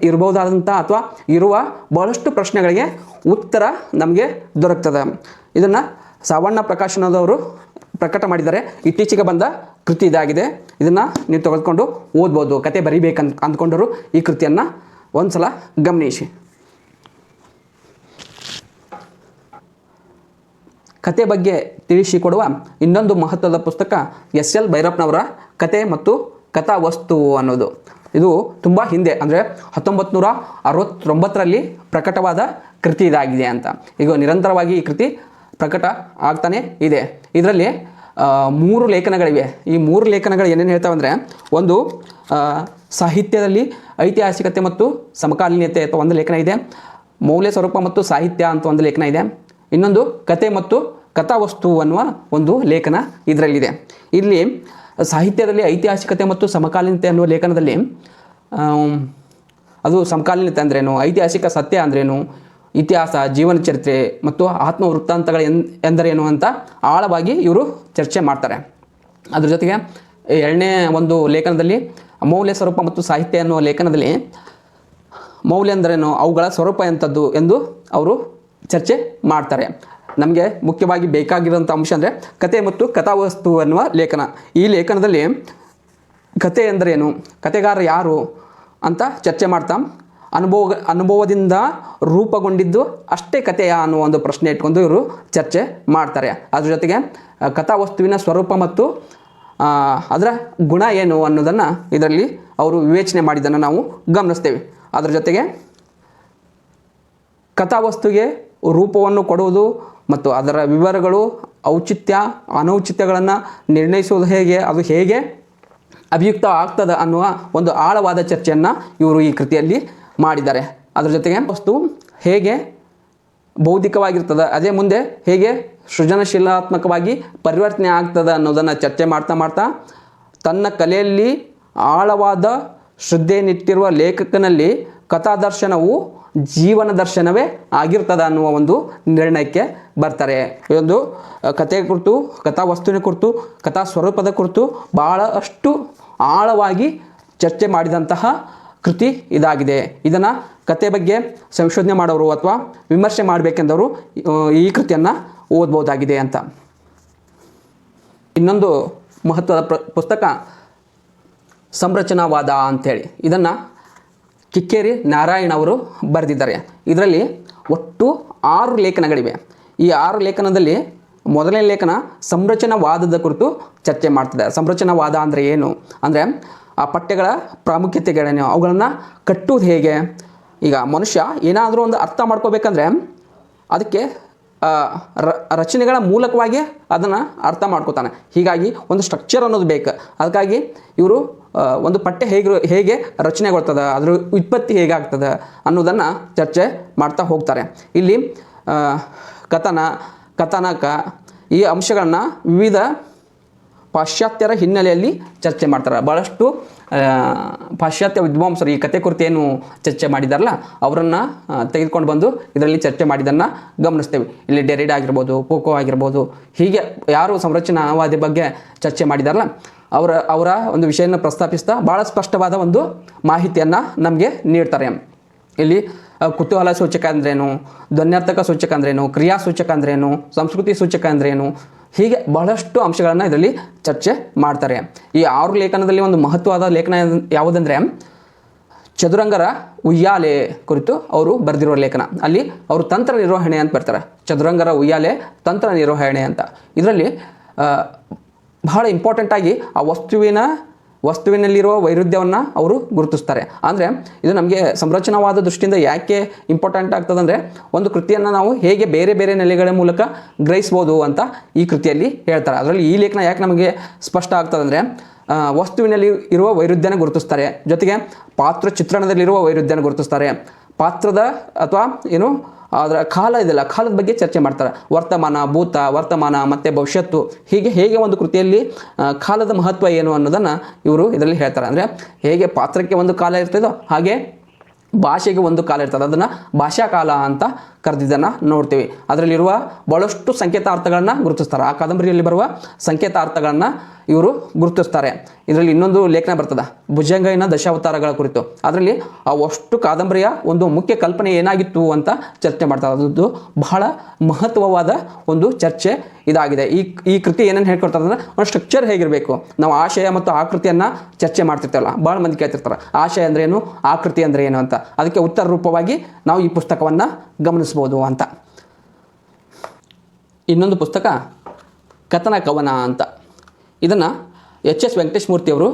ಇರಬಹುದಾದಂಥ ಅಥವಾ ಇರುವ ಭಾಳಷ್ಟು ಪ್ರಶ್ನೆಗಳಿಗೆ ಉತ್ತರ ನಮಗೆ ದೊರಕ್ತದೆ. ಇದನ್ನು ಸಾವಣ್ಣ ಪ್ರಕಾಶನದವರು ಪ್ರಕಟ ಮಾಡಿದ್ದಾರೆ. ಇತ್ತೀಚೆಗೆ ಬಂದ ಕೃತಿ ಇದಾಗಿದೆ. ಇದನ್ನು ನೀವು ತೆಗೆದುಕೊಂಡು ಓದ್ಬೋದು. ಕತೆ ಬರೀಬೇಕಂತ ಅಂದ್ಕೊಂಡವರು ಈ ಕೃತಿಯನ್ನು ಒಂದು ಸಲ ಗಮನಿಸಿ. ಕತೆ ಬಗ್ಗೆ ತಿಳಿಸಿಕೊಡುವ ಇನ್ನೊಂದು ಮಹತ್ವದ ಪುಸ್ತಕ ಎಸ್.ಎಲ್. ಭೈರಪ್ಪನವರ ಕತೆ ಮತ್ತು ಕಥಾವಸ್ತು ಅನ್ನೋದು. ಇದು ತುಂಬ ಹಿಂದೆ ಅಂದರೆ 1969ರಲ್ಲಿ ಪ್ರಕಟವಾದ ಕೃತಿ ಇದಾಗಿದೆ ಅಂತ. ಈಗ ನಿರಂತರವಾಗಿ ಈ ಕೃತಿ ಪ್ರಕಟ ಆಗ್ತಾನೆ ಇದೆ. ಇದರಲ್ಲಿ 3 ಲೇಖನಗಳಿವೆ. ಈ 3 ಲೇಖನಗಳು ಏನೇನು ಹೇಳ್ತಾವೆ ಅಂದರೆ, ಒಂದು ಸಾಹಿತ್ಯದಲ್ಲಿ ಐತಿಹಾಸಿಕತೆ ಮತ್ತು ಸಮಕಾಲೀನತೆ ಅಂತ ಒಂದು ಲೇಖನ ಇದೆ. ಮೌಲ್ಯ ಸ್ವರೂಪ ಮತ್ತು ಸಾಹಿತ್ಯ ಅಂತ ಒಂದು ಲೇಖನ ಇದೆ. ಇನ್ನೊಂದು ಕತೆ ಮತ್ತು ಕಥಾವಸ್ತು ಅನ್ನುವ ಒಂದು ಲೇಖನ ಇದರಲ್ಲಿದೆ. ಇಲ್ಲಿ ಸಾಹಿತ್ಯದಲ್ಲಿ ಐತಿಹಾಸಿಕತೆ ಮತ್ತು ಸಮಕಾಲೀನತೆ ಅನ್ನುವ ಲೇಖನದಲ್ಲಿ ಅದು ಸಮಕಾಲೀನತೆ ಅಂದ್ರೇನು, ಐತಿಹಾಸಿಕ ಸತ್ಯ ಅಂದ್ರೇನು, ಇತಿಹಾಸ, ಜೀವನ ಚರಿತ್ರೆ ಮತ್ತು ಆತ್ಮವೃತ್ತಾಂತಗಳು ಎಂದರೇನು ಅಂತ ಆಳವಾಗಿ ಇವರು ಚರ್ಚೆ ಮಾಡ್ತಾರೆ. ಅದ್ರ ಜೊತೆಗೆ 2ನೇ ಒಂದು ಲೇಖನದಲ್ಲಿ ಮೌಲ್ಯ ಸ್ವರೂಪ ಮತ್ತು ಸಾಹಿತ್ಯ ಅನ್ನುವ ಲೇಖನದಲ್ಲಿ ಮೌಲ್ಯ ಅಂದ್ರೇನು, ಅವುಗಳ ಸ್ವರೂಪ ಎಂಥದ್ದು ಎಂದು ಅವರು ಚರ್ಚೆ ಮಾಡ್ತಾರೆ. ನಮಗೆ ಮುಖ್ಯವಾಗಿ ಬೇಕಾಗಿರೋಂಥ ಅಂಶ ಅಂದರೆ ಕತೆ ಮತ್ತು ಕಥಾವಸ್ತು ಅನ್ನುವ ಲೇಖನ. ಈ ಲೇಖನದಲ್ಲಿ ಕತೆ ಎಂದರೇನು, ಕತೆಗಾರ ಯಾರು ಅಂತ ಚರ್ಚೆ ಮಾಡ್ತಾ ಅನುಭವದಿಂದ ರೂಪುಗೊಂಡಿದ್ದು ಅಷ್ಟೇ ಕಥೆಯ ಅನ್ನುವ ಒಂದು ಪ್ರಶ್ನೆ ಇಟ್ಕೊಂಡು ಇವರು ಚರ್ಚೆ ಮಾಡ್ತಾರೆ. ಅದ್ರ ಜೊತೆಗೆ ಕಥಾವಸ್ತುವಿನ ಸ್ವರೂಪ ಮತ್ತು ಅದರ ಗುಣ ಏನು ಅನ್ನೋದನ್ನು ಇದರಲ್ಲಿ ಅವರು ವಿವೇಚನೆ ಮಾಡಿದ್ದನ್ನು ನಾವು ಗಮನಿಸ್ತೇವೆ. ಅದರ ಜೊತೆಗೆ ಕಥಾವಸ್ತುಗೆ ರೂಪವನ್ನು ಕೊಡುವುದು ಮತ್ತು ಅದರ ವಿವರಗಳು, ಔಚಿತ್ಯ ಅನೌಚಿತ್ಯಗಳನ್ನು ನಿರ್ಣಯಿಸುವುದು ಹೇಗೆ, ಅದು ಹೇಗೆ ಅಭಿಯುಕ್ತ ಆಗ್ತದೆ ಅನ್ನುವ ಒಂದು ಆಳವಾದ ಚರ್ಚೆಯನ್ನು ಇವರು ಈ ಕೃತಿಯಲ್ಲಿ ಮಾಡಿದ್ದಾರೆ. ಅದರ ಜೊತೆಗೆ ವಸ್ತು ಹೇಗೆ ಬೌದ್ಧಿಕವಾಗಿರ್ತದೆ, ಅದೇ ಮುಂದೆ ಹೇಗೆ ಸೃಜನಶೀಲಾತ್ಮಕವಾಗಿ ಪರಿವರ್ತನೆ ಆಗ್ತದೆ ಅನ್ನೋದನ್ನು ಚರ್ಚೆ ಮಾಡ್ತಾ ತನ್ನ ಕಲೆಯಲ್ಲಿ ಆಳವಾದ ಶ್ರದ್ಧೆಯನ್ನಿಟ್ಟಿರುವ ಲೇಖಕನಲ್ಲಿ ಕಥಾದರ್ಶನವು ಜೀವನ ದರ್ಶನವೇ ಆಗಿರ್ತದೆ ಅನ್ನುವ ಒಂದು ನಿರ್ಣಯಕ್ಕೆ ಬರ್ತಾರೆ. ಇದೊಂದು ಕಥೆಯ ಕುರಿತು, ಕಥಾವಸ್ತುವಿನ ಕುರಿತು, ಕಥಾ ಸ್ವರೂಪದ ಕುರಿತು ಭಾಳಷ್ಟು ಆಳವಾಗಿ ಚರ್ಚೆ ಮಾಡಿದಂತಹ ಕೃತಿ ಇದಾಗಿದೆ. ಇದನ್ನು ಕತೆ ಬಗ್ಗೆ ಸಂಶೋಧನೆ ಮಾಡೋರು ಅಥವಾ ವಿಮರ್ಶೆ ಮಾಡಬೇಕೆಂದವರು ಈ ಕೃತಿಯನ್ನು ಓದ್ಬೋದಾಗಿದೆ ಅಂತ. ಇನ್ನೊಂದು ಮಹತ್ವದ ಪುಸ್ತಕ ಸಂರಚನಾವಾದ ಅಂಥೇಳಿ. ಇದನ್ನು ಕಿಕ್ಕೇರಿ ನಾರಾಯಣ ಅವರು ಬರೆದಿದ್ದಾರೆ. ಇದರಲ್ಲಿ ಒಟ್ಟು 6 ಲೇಖನಗಳಿವೆ. ಈ 6 ಲೇಖನದಲ್ಲಿ ಮೊದಲನೇ ಲೇಖನ ಸಂರಚನಾವಾದದ ಕುರಿತು ಚರ್ಚೆ ಮಾಡ್ತದೆ. ಸಂರಚನಾವಾದ ಅಂದರೆ ಏನು ಅಂದರೆ ಆ ಪಠ್ಯಗಳ ಪ್ರಾಮುಖ್ಯತೆಗಳೇನು, ಅವುಗಳನ್ನು ಕಟ್ಟುವುದು ಹೇಗೆ. ಈಗ ಮನುಷ್ಯ ಏನಾದರೂ ಒಂದು ಅರ್ಥ ಮಾಡ್ಕೋಬೇಕಂದ್ರೆ ಅದಕ್ಕೆ ರಚನೆಗಳ ಮೂಲಕವಾಗಿ ಅದನ್ನು ಅರ್ಥ ಮಾಡ್ಕೋತಾನೆ. ಹೀಗಾಗಿ ಒಂದು ಸ್ಟ್ರಕ್ಚರ್ ಅನ್ನೋದು ಬೇಕು. ಅದಕ್ಕಾಗಿ ಇವರು ಒಂದು ಪಠ್ಯ ಹೇಗೆ ರಚನೆಗೊಳ್ತದೆ, ಅದರ ಉತ್ಪತ್ತಿ ಹೇಗಾಗ್ತದೆ ಅನ್ನೋದನ್ನು ಚರ್ಚೆ ಮಾಡ್ತಾ ಹೋಗ್ತಾರೆ. ಇಲ್ಲಿ ಕಥನಕ ಈ ಅಂಶಗಳನ್ನು ವಿವಿಧ ಪಾಶ್ಚಾತ್ಯರ ಹಿನ್ನೆಲೆಯಲ್ಲಿ ಚರ್ಚೆ ಮಾಡ್ತಾರೆ. ಭಾಳಷ್ಟು ಪಾಶ್ಚಾತ್ಯ ವಿದ್ವಾಂಸರು ಈ ಕತೆ ಕುರಿತು ಏನು ಚರ್ಚೆ ಮಾಡಿದಾರಲ್ಲ ಅವರನ್ನು ತೆಗೆದುಕೊಂಡು ಬಂದು ಇದರಲ್ಲಿ ಚರ್ಚೆ ಮಾಡಿದ್ದನ್ನು ಗಮನಿಸ್ತೇವೆ. ಇಲ್ಲಿ ಡೆರಿಡಾ ಆಗಿರ್ಬೋದು, ಫೂಕೋ ಆಗಿರ್ಬೋದು, ಹೀಗೆ ಯಾರು ಸಂರಚನಾವಾದಿ ಬಗ್ಗೆ ಚರ್ಚೆ ಮಾಡಿದಾರಲ್ಲ ಅವರ ಒಂದು ವಿಷಯನ ಪ್ರಸ್ತಾಪಿಸ್ತಾ ಭಾಳ ಸ್ಪಷ್ಟವಾದ ಒಂದು ಮಾಹಿತಿಯನ್ನು ನಮಗೆ ನೀಡ್ತಾರೆ. ಇಲ್ಲಿ ಕುತೂಹಲ ಸೂಚಕ ಅಂದ್ರೇನು, ಧ್ವನ್ಯಾರ್ಥಕ ಸೂಚಕ ಅಂದ್ರೇನು, ಕ್ರಿಯಾ ಸೂಚಕ ಅಂದ್ರೇನು, ಸಂಸ್ಕೃತಿ ಸೂಚಕ ಅಂದ್ರೇನು, ಹೀಗೆ ಬಹಳಷ್ಟು ಅಂಶಗಳನ್ನು ಇದರಲ್ಲಿ ಚರ್ಚೆ ಮಾಡ್ತಾರೆ. ಈ 6 ಲೇಖನದಲ್ಲಿ ಒಂದು ಮಹತ್ವವಾದ ಲೇಖನ ಯಾವುದಂದರೆ ಚದುರಂಗರ ಉಯ್ಯಾಲೆ ಕುರಿತು ಅವರು ಬರೆದಿರುವ ಲೇಖನ. ಅಲ್ಲಿ ಅವರು ತಂತ್ರ ನಿರ್ವಹಣೆ ಅಂತ ಬರ್ತಾರೆ. ಚದುರಂಗರ ಉಯ್ಯಾಲೆ ತಂತ್ರ ನಿರ್ವಹಣೆ ಅಂತ. ಇದರಲ್ಲಿ ಬಹಳ ಇಂಪಾರ್ಟೆಂಟಾಗಿ ಆ ವಸ್ತುವಿನಲ್ಲಿರುವ ವೈರುಧ್ಯವನ್ನು ಅವರು ಗುರುತಿಸ್ತಾರೆ. ಅಂದರೆ ಇದು ನಮಗೆ ಸಂರಚನಾವಾದ ದೃಷ್ಟಿಯಿಂದ ಯಾಕೆ ಇಂಪಾರ್ಟೆಂಟ್ ಆಗ್ತದಂದರೆ ಒಂದು ಕೃತಿಯನ್ನು ನಾವು ಹೇಗೆ ಬೇರೆ ಬೇರೆ ನೆಲೆಗಳ ಮೂಲಕ ಗ್ರಹಿಸ್ಬೋದು ಅಂತ ಈ ಕೃತಿಯಲ್ಲಿ ಹೇಳ್ತಾರೆ. ಅದರಲ್ಲಿ ಈ ಲೇಖನ ಯಾಕೆ ನಮಗೆ ಸ್ಪಷ್ಟ ಆಗ್ತದಂದರೆ ವಸ್ತುವಿನಲ್ಲಿ ಇರುವ ವೈರುಧ್ಯನ ಗುರುತಿಸ್ತಾರೆ, ಜೊತೆಗೆ ಪಾತ್ರ ಚಿತ್ರಣದಲ್ಲಿರುವ ವೈರುಧ್ಯನ ಗುರುತಿಸ್ತಾರೆ, ಪಾತ್ರದ ಅಥವಾ ಏನು ಅದರ ಕಾಲ ಇದೆಲ್ಲ ಕಾಲದ ಬಗ್ಗೆ ಚರ್ಚೆ ಮಾಡ್ತಾರೆ. ವರ್ತಮಾನ, ಭೂತ, ವರ್ತಮಾನ ಮತ್ತು ಭವಿಷ್ಯತ್ತು, ಹೇಗೆ ಒಂದು ಕೃತಿಯಲ್ಲಿ ಕಾಲದ ಮಹತ್ವ ಏನು ಅನ್ನೋದನ್ನು ಇವರು ಇದರಲ್ಲಿ ಹೇಳ್ತಾರೆ. ಅಂದರೆ ಹೇಗೆ ಪಾತ್ರಕ್ಕೆ ಒಂದು ಕಾಲ ಇರ್ತದೋ ಹಾಗೆ ಭಾಷೆಗೆ ಒಂದು ಕಾಲ ಇರ್ತದೆ, ಅದನ್ನು ಭಾಷಾ ಕಾಲ ಅಂತ ಕರೆದಿದ್ದನ್ನು ನೋಡ್ತೀವಿ. ಅದರಲ್ಲಿರುವ ಭಾಳಷ್ಟು ಸಂಕೇತಾರ್ಥಗಳನ್ನು ಗುರುತಿಸ್ತಾರೆ. ಆ ಕಾದಂಬರಿಯಲ್ಲಿ ಬರುವ ಸಂಕೇತಾರ್ಥಗಳನ್ನು ಇವರು ಗುರುತಿಸ್ತಾರೆ. ಇದರಲ್ಲಿ ಇನ್ನೊಂದು ಲೇಖನ ಬರ್ತದೆ ಭುಜಂಗಯ್ಯನ ದಶಾವತಾರಗಳ ಕುರಿತು. ಅದರಲ್ಲಿ ಅಷ್ಟು ಕಾದಂಬರಿಯ ಒಂದು ಮುಖ್ಯ ಕಲ್ಪನೆ ಏನಾಗಿತ್ತು ಅಂತ ಚರ್ಚೆ ಮಾಡ್ತಾರೆ. ಅದು ಬಹಳ ಮಹತ್ವವಾದ ಒಂದು ಚರ್ಚೆ ಇದಾಗಿದೆ. ಈ ಕೃತಿ ಏನೇನು ಹೇಳ್ಕೊಡ್ತಾರೆ ಅಂದರೆ ಒಂದು ಸ್ಟ್ರಕ್ಚರ್ ಹೇಗಿರಬೇಕು. ನಾವು ಆಶಯ ಮತ್ತು ಆಕೃತಿಯನ್ನು ಚರ್ಚೆ ಮಾಡ್ತಿರ್ತೇವಲ್ಲ, ಭಾಳ ಮಂದಿ ಕೇಳ್ತಿರ್ತಾರೆ ಆಶಯ ಅಂದ್ರೇನು, ಆಕೃತಿ ಅಂದರೆ ಏನು ಅಂತ. ಅದಕ್ಕೆ ಉತ್ತರ ರೂಪವಾಗಿ ನಾವು ಈ ಪುಸ್ತಕವನ್ನು ಗಮನಿಸ್ಬೋದು ಅಂತ. ಇನ್ನೊಂದು ಪುಸ್ತಕ ಕಥನ ಕವನ ಅಂತ. ಇದನ್ನು ಎಚ್.ಎಸ್. ವೆಂಕಟೇಶ ಮೂರ್ತಿಯವರು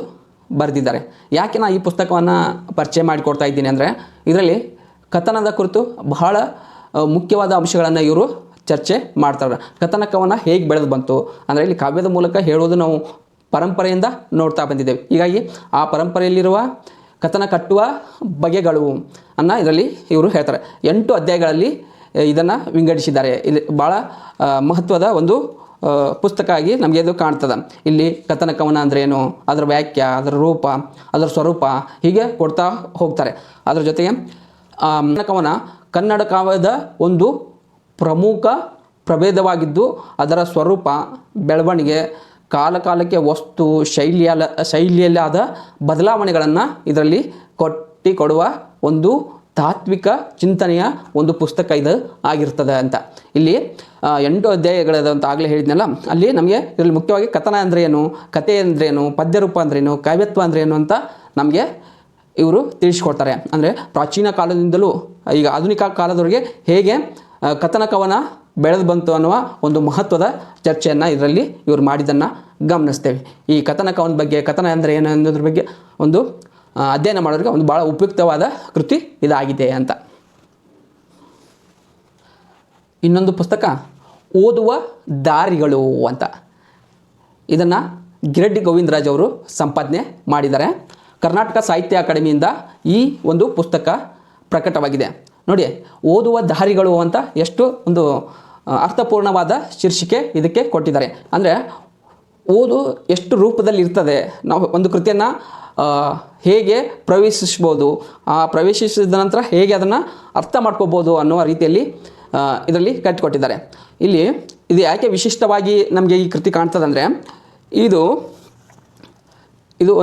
ಬರೆದಿದ್ದಾರೆ. ಯಾಕೆ ನಾನು ಈ ಪುಸ್ತಕವನ್ನು ಪರಿಚಯ ಮಾಡಿಕೊಡ್ತಾ ಇದ್ದೀನಿ ಅಂದರೆ ಇದರಲ್ಲಿ ಕಥನದ ಕುರಿತು ಬಹಳ ಮುಖ್ಯವಾದ ಅಂಶಗಳನ್ನು ಇವರು ಚರ್ಚೆ ಮಾಡ್ತಾರೆ. ಕಥನ ಕವನ ಹೇಗೆ ಬೆಳೆದು ಬಂತು ಅಂದರೆ ಇಲ್ಲಿ ಕಾವ್ಯದ ಮೂಲಕ ಹೇಳೋದು ನಾವು ಪರಂಪರೆಯಿಂದ ನೋಡ್ತಾ ಬಂದಿದ್ದೇವೆ. ಹೀಗಾಗಿ ಆ ಪರಂಪರೆಯಲ್ಲಿರುವ ಕಥನ ಕಟ್ಟುವ ಬಗೆಗಳು ಇದರಲ್ಲಿ ಇವರು ಹೇಳ್ತಾರೆ. 8 ಅಧ್ಯಾಯಗಳಲ್ಲಿ ಇದನ್ನು ವಿಂಗಡಿಸಿದ್ದಾರೆ. ಇಲ್ಲಿ ಭಾಳ ಮಹತ್ವದ ಒಂದು ಪುಸ್ತಕ ಆಗಿ ನಮಗೆ ಇದು ಕಾಣ್ತದೆ. ಇಲ್ಲಿ ಕಥನ ಕವನ ಅಂದರೆ ಏನು, ಅದರ ವ್ಯಾಖ್ಯ, ಅದರ ರೂಪ, ಅದರ ಸ್ವರೂಪ ಹೀಗೆ ಕೊಡ್ತಾ ಹೋಗ್ತಾರೆ. ಅದರ ಜೊತೆಗೆ ಕಥನ ಕವನ ಕನ್ನಡ ಕಾವ್ಯದ ಒಂದು ಪ್ರಮುಖ ಪ್ರಭೇದವಾಗಿದ್ದು ಅದರ ಸ್ವರೂಪ, ಬೆಳವಣಿಗೆ, ಕಾಲಕಾಲಕ್ಕೆ ವಸ್ತು ಶೈಲಿಯಲ್ಲಿ ಆದ ಬದಲಾವಣೆಗಳನ್ನು ಇದರಲ್ಲಿ ಕೊಡುವ ಒಂದು ತಾತ್ವಿಕ ಚಿಂತನೆಯ ಒಂದು ಪುಸ್ತಕ ಇದು ಆಗಿರ್ತದೆ ಅಂತ. ಇಲ್ಲಿ 8 ಅಧ್ಯಾಯಗಳದ ಅಂತ ಆಗಲೇ ಹೇಳಿದ್ನಲ್ಲ, ಅಲ್ಲಿ ನಮಗೆ ಇದರಲ್ಲಿ ಮುಖ್ಯವಾಗಿ ಕಥನ ಅಂದರೆ ಏನು, ಕಥೆ ಅಂದ್ರೇನು, ಪದ್ಯರೂಪ ಅಂದ್ರೇನು, ಕಾವ್ಯತ್ವ ಅಂದ್ರೇನು ಅಂತ ನಮಗೆ ಇವರು ತಿಳಿಸ್ಕೊಡ್ತಾರೆ. ಅಂದರೆ ಪ್ರಾಚೀನ ಕಾಲದಿಂದಲೂ ಈಗ ಆಧುನಿಕ ಕಾಲದವರೆಗೆ ಹೇಗೆ ಕಥನ ಕವನ ಬೆಳೆದು ಬಂತು ಅನ್ನುವ ಒಂದು ಮಹತ್ವದ ಚರ್ಚೆಯನ್ನು ಇದರಲ್ಲಿ ಇವರು ಮಾಡಿದ್ದನ್ನು ಗಮನಿಸ್ತೇವೆ. ಈ ಕಥನ ಕವನ ಬಗ್ಗೆ, ಕಥನ ಅಂದರೆ ಏನು ಅನ್ನೋದ್ರ ಬಗ್ಗೆ ಒಂದು ಅಧ್ಯಯನ ಮಾಡೋರಿಗೆ ಒಂದು ಭಾಳ ಉಪಯುಕ್ತವಾದ ಕೃತಿ ಇದಾಗಿದೆ ಅಂತ. ಇನ್ನೊಂದು ಪುಸ್ತಕ ಓದುವ ದಾರಿಗಳು ಅಂತ. ಇದನ್ನು ಗಿರಡ್ಡಿ ಗೋವಿಂದರಾಜ್ ಅವರು ಸಂಪಾದನೆ ಮಾಡಿದ್ದಾರೆ. ಕರ್ನಾಟಕ ಸಾಹಿತ್ಯ ಅಕಾಡೆಮಿಯಿಂದ ಈ ಒಂದು ಪುಸ್ತಕ ಪ್ರಕಟವಾಗಿದೆ. ನೋಡಿ, ಓದುವ ದಾರಿಗಳು ಅಂತ ಎಷ್ಟು ಒಂದು ಅರ್ಥಪೂರ್ಣವಾದ ಶೀರ್ಷಿಕೆ ಇದಕ್ಕೆ ಕೊಟ್ಟಿದ್ದಾರೆ. ಅಂದರೆ ಓದು ಎಷ್ಟು ರೂಪದಲ್ಲಿ ಇರ್ತದೆ, ನಾವು ಒಂದು ಕೃತಿಯನ್ನು ಹೇಗೆ ಪ್ರವೇಶಿಸ್ಬೋದು, ಪ್ರವೇಶಿಸಿದ ನಂತರ ಹೇಗೆ ಅದನ್ನು ಅರ್ಥ ಮಾಡ್ಕೋಬೋದು ಅನ್ನುವ ರೀತಿಯಲ್ಲಿ ಇದರಲ್ಲಿ ಕಟ್ಟಿಕೊಟ್ಟಿದ್ದಾರೆ. ಇದು ಯಾಕೆ ವಿಶಿಷ್ಟವಾಗಿ ನಮಗೆ ಈ ಕೃತಿ ಕಾಣ್ತದಂದರೆ ಇದು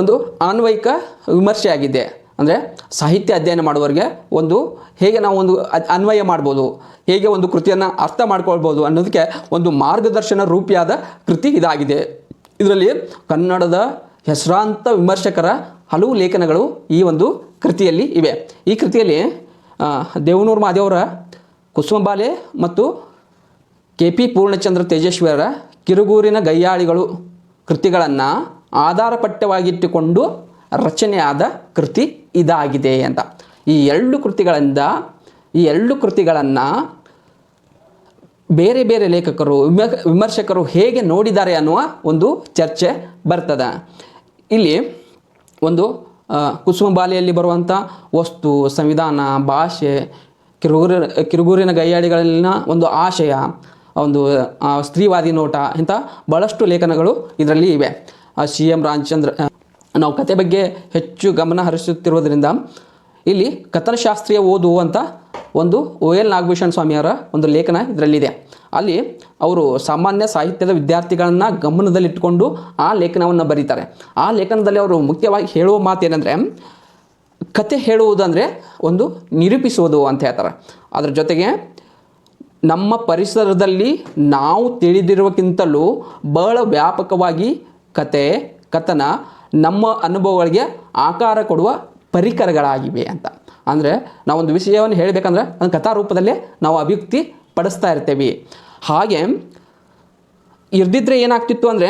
ಒಂದು ಆನ್ವಯಿಕ ವಿಮರ್ಶೆ ಆಗಿದೆ. ಅಂದರೆ ಸಾಹಿತ್ಯ ಅಧ್ಯಯನ ಮಾಡುವವರಿಗೆ ಒಂದು ಹೇಗೆ ನಾವು ಒಂದು ಅನ್ವಯ ಮಾಡ್ಬೋದು, ಹೇಗೆ ಒಂದು ಕೃತಿಯನ್ನು ಅರ್ಥ ಮಾಡ್ಕೊಳ್ಬೋದು ಅನ್ನೋದಕ್ಕೆ ಒಂದು ಮಾರ್ಗದರ್ಶನ ರೂಪಿಯಾದ ಕೃತಿ ಇದಾಗಿದೆ. ಇದರಲ್ಲಿ ಕನ್ನಡದ ಹೆಸರಾಂತ ವಿಮರ್ಶಕರ ಹಲವು ಲೇಖನಗಳು ಈ ಒಂದು ಕೃತಿಯಲ್ಲಿ ಇವೆ. ಈ ಕೃತಿಯಲ್ಲಿ ದೇವನೂರು ಮಾದೇವರ ಕುಸುಮಬಾಲೆ ಮತ್ತು KP ಪೂರ್ಣಚಂದ್ರ ತೇಜಸ್ವಿಯವರ ಕಿರುಗೂರಿನ ಗಯ್ಯಾಳಿಗಳು ಕೃತಿಗಳನ್ನು ಆಧಾರಪಟ್ಟವಾಗಿಟ್ಟುಕೊಂಡು ರಚನೆಯಾದ ಕೃತಿ ಇದಾಗಿದೆ ಅಂತ. ಈ ಎರಡು ಕೃತಿಗಳನ್ನು ಬೇರೆ ಬೇರೆ ಲೇಖಕರು, ವಿಮರ್ಶಕರು ಹೇಗೆ ನೋಡಿದ್ದಾರೆ ಅನ್ನುವ ಒಂದು ಚರ್ಚೆ ಬರ್ತದೆ. ಇಲ್ಲಿ ಒಂದು ಕುಸುಮಬಾಲೆಯಲ್ಲಿ ಬರುವಂಥ ವಸ್ತು, ಸಂವಿಧಾನ, ಭಾಷೆ, ಕಿರುಗೂರಿನ ಗಯ್ಯಾಳಿಗಳಲ್ಲಿನ ಒಂದು ಆಶಯ, ಒಂದು ಸ್ತ್ರೀವಾದಿ ನೋಟ, ಇಂಥ ಭಾಳಷ್ಟು ಲೇಖನಗಳು ಇದರಲ್ಲಿ ಇವೆ. CM ರಾಮಚಂದ್ರ ನಾವು ಕತೆ ಬಗ್ಗೆ ಹೆಚ್ಚು ಗಮನ ಹರಿಸುತ್ತಿರುವುದರಿಂದ ಇಲ್ಲಿ ಕಥನಶಾಸ್ತ್ರೀಯ ಓದು ಅಂತ ಒಂದು OL ನಾಗಭೂಷಣ ಸ್ವಾಮಿಯವರ ಒಂದು ಲೇಖನ ಇದರಲ್ಲಿದೆ. ಅಲ್ಲಿ ಅವರು ಸಾಮಾನ್ಯ ಸಾಹಿತ್ಯದ ವಿದ್ಯಾರ್ಥಿಗಳನ್ನು ಗಮನದಲ್ಲಿಟ್ಟುಕೊಂಡು ಆ ಲೇಖನವನ್ನು ಬರೀತಾರೆ. ಆ ಲೇಖನದಲ್ಲಿ ಅವರು ಮುಖ್ಯವಾಗಿ ಹೇಳುವ ಮಾತೇನೆಂದರೆ, ಕತೆ ಹೇಳುವುದಂದರೆ ಒಂದು ನಿರೂಪಿಸುವುದು ಅಂತ ಹೇಳ್ತಾರೆ. ಅದರ ಜೊತೆಗೆ ನಮ್ಮ ಪರಿಸರದಲ್ಲಿ ನಾವು ತಿಳಿದಿರುವಕ್ಕಿಂತಲೂ ಬಹಳ ವ್ಯಾಪಕವಾಗಿ ಕಥನ ನಮ್ಮ ಅನುಭವಗಳಿಗೆ ಆಕಾರ ಕೊಡುವ ಪರಿಕರಗಳಾಗಿವೆ ಅಂತ. ಅಂದರೆ ನಾವೊಂದು ವಿಷಯವನ್ನು ಹೇಳಬೇಕಂದ್ರೆ ಅದನ್ನು ಕಥಾರೂಪದಲ್ಲೇ ನಾವು ಅಭಿವ್ಯಕ್ತಿ ಪಡಿಸ್ತಾ ಇರ್ತೇವೆ. ಹಾಗೆ ಇರ್ದಿದ್ರೆ ಏನಾಗ್ತಿತ್ತು ಅಂದರೆ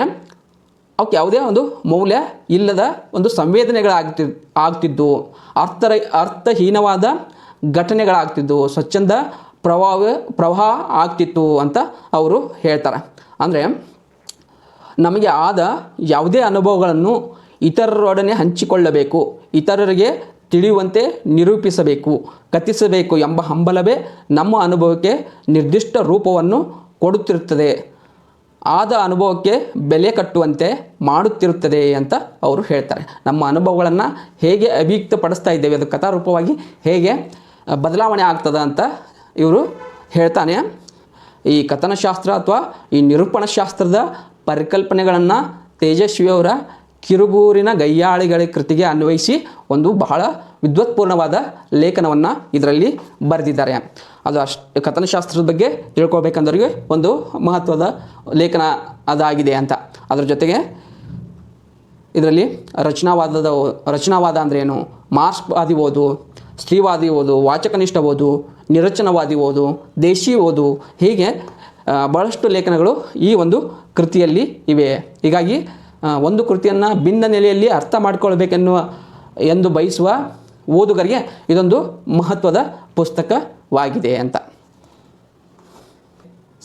ಅವಕ್ಕೆ ಯಾವುದೇ ಒಂದು ಮೌಲ್ಯ ಇಲ್ಲದ ಒಂದು ಸಂವೇದನೆಗಳಾಗ್ತಿದ್ದು, ಅರ್ಥಹೀನವಾದ ಘಟನೆಗಳಾಗ್ತಿದ್ದು, ಸ್ವಚ್ಛಂದ ಪ್ರವಾಹ ಆಗ್ತಿತ್ತು ಅಂತ ಅವರು ಹೇಳ್ತಾರೆ. ಅಂದರೆ ನಮಗೆ ಆದ ಯಾವುದೇ ಅನುಭವಗಳನ್ನು ಇತರರೊಡನೆ ಹಂಚಿಕೊಳ್ಳಬೇಕು, ಇತರರಿಗೆ ತಿಳಿಯುವಂತೆ ನಿರೂಪಿಸಬೇಕು, ಕಥಿಸಬೇಕು ಎಂಬ ಹಂಬಲವೇ ನಮ್ಮ ಅನುಭವಕ್ಕೆ ನಿರ್ದಿಷ್ಟ ರೂಪವನ್ನು ಕೊಡುತ್ತಿರುತ್ತದೆ, ಆದ ಅನುಭವಕ್ಕೆ ಬೆಲೆ ಕಟ್ಟುವಂತೆ ಮಾಡುತ್ತಿರುತ್ತದೆ ಅಂತ ಅವರು ಹೇಳ್ತಾರೆ. ನಮ್ಮ ಅನುಭವಗಳನ್ನು ಹೇಗೆ ಅಭಿವ್ಯಕ್ತಪಡಿಸ್ತಾ ಇದ್ದೇವೆ, ಅದು ಕಥಾರೂಪವಾಗಿ ಹೇಗೆ ಬದಲಾವಣೆ ಆಗ್ತದೆ ಅಂತ ಇವರು ಹೇಳ್ತಾನೆ. ಈ ಕಥನಶಾಸ್ತ್ರ ಅಥವಾ ಈ ನಿರೂಪಣಶಾಸ್ತ್ರದ ಪರಿಕಲ್ಪನೆಗಳನ್ನು ತೇಜಸ್ವಿಯವರ ಕಿರುಗೂರಿನ ಗಯ್ಯಾಳಿಗಳ ಕೃತಿಗೆ ಅನ್ವಯಿಸಿ ಒಂದು ಬಹಳ ವಿದ್ವತ್ಪೂರ್ಣವಾದ ಲೇಖನವನ್ನು ಇದರಲ್ಲಿ ಬರೆದಿದ್ದಾರೆ. ಅದು ಕಥನಶಾಸ್ತ್ರದ ಬಗ್ಗೆ ತಿಳ್ಕೊಳ್ಬೇಕಂದವರಿಗೆ ಒಂದು ಮಹತ್ವದ ಲೇಖನ ಅದಾಗಿದೆ ಅಂತ. ಅದರ ಜೊತೆಗೆ ಇದರಲ್ಲಿ ರಚನಾವಾದ ಅಂದರೆ ಏನು, ಮಾರ್ಕ್ಸ್ವಾದಿ ಓದು, ಸ್ತ್ರೀವಾದಿ ಓದು, ವಾಚಕನಿಷ್ಠ ಓದು, ನಿರಚನವಾದಿ ಓದು, ದೇಶಿ ಓದು, ಹೀಗೆ ಭಾಳಷ್ಟು ಲೇಖನಗಳು ಈ ಒಂದು ಕೃತಿಯಲ್ಲಿ ಇವೆ. ಹೀಗಾಗಿ ಒಂದು ಕೃತಿಯನ್ನು ಭಿನ್ನ ನೆಲೆಯಲ್ಲಿ ಅರ್ಥ ಎಂದು ಬಯಸುವ ಓದುಗರಿಗೆ ಇದೊಂದು ಮಹತ್ವದ ಪುಸ್ತಕವಾಗಿದೆ ಅಂತ.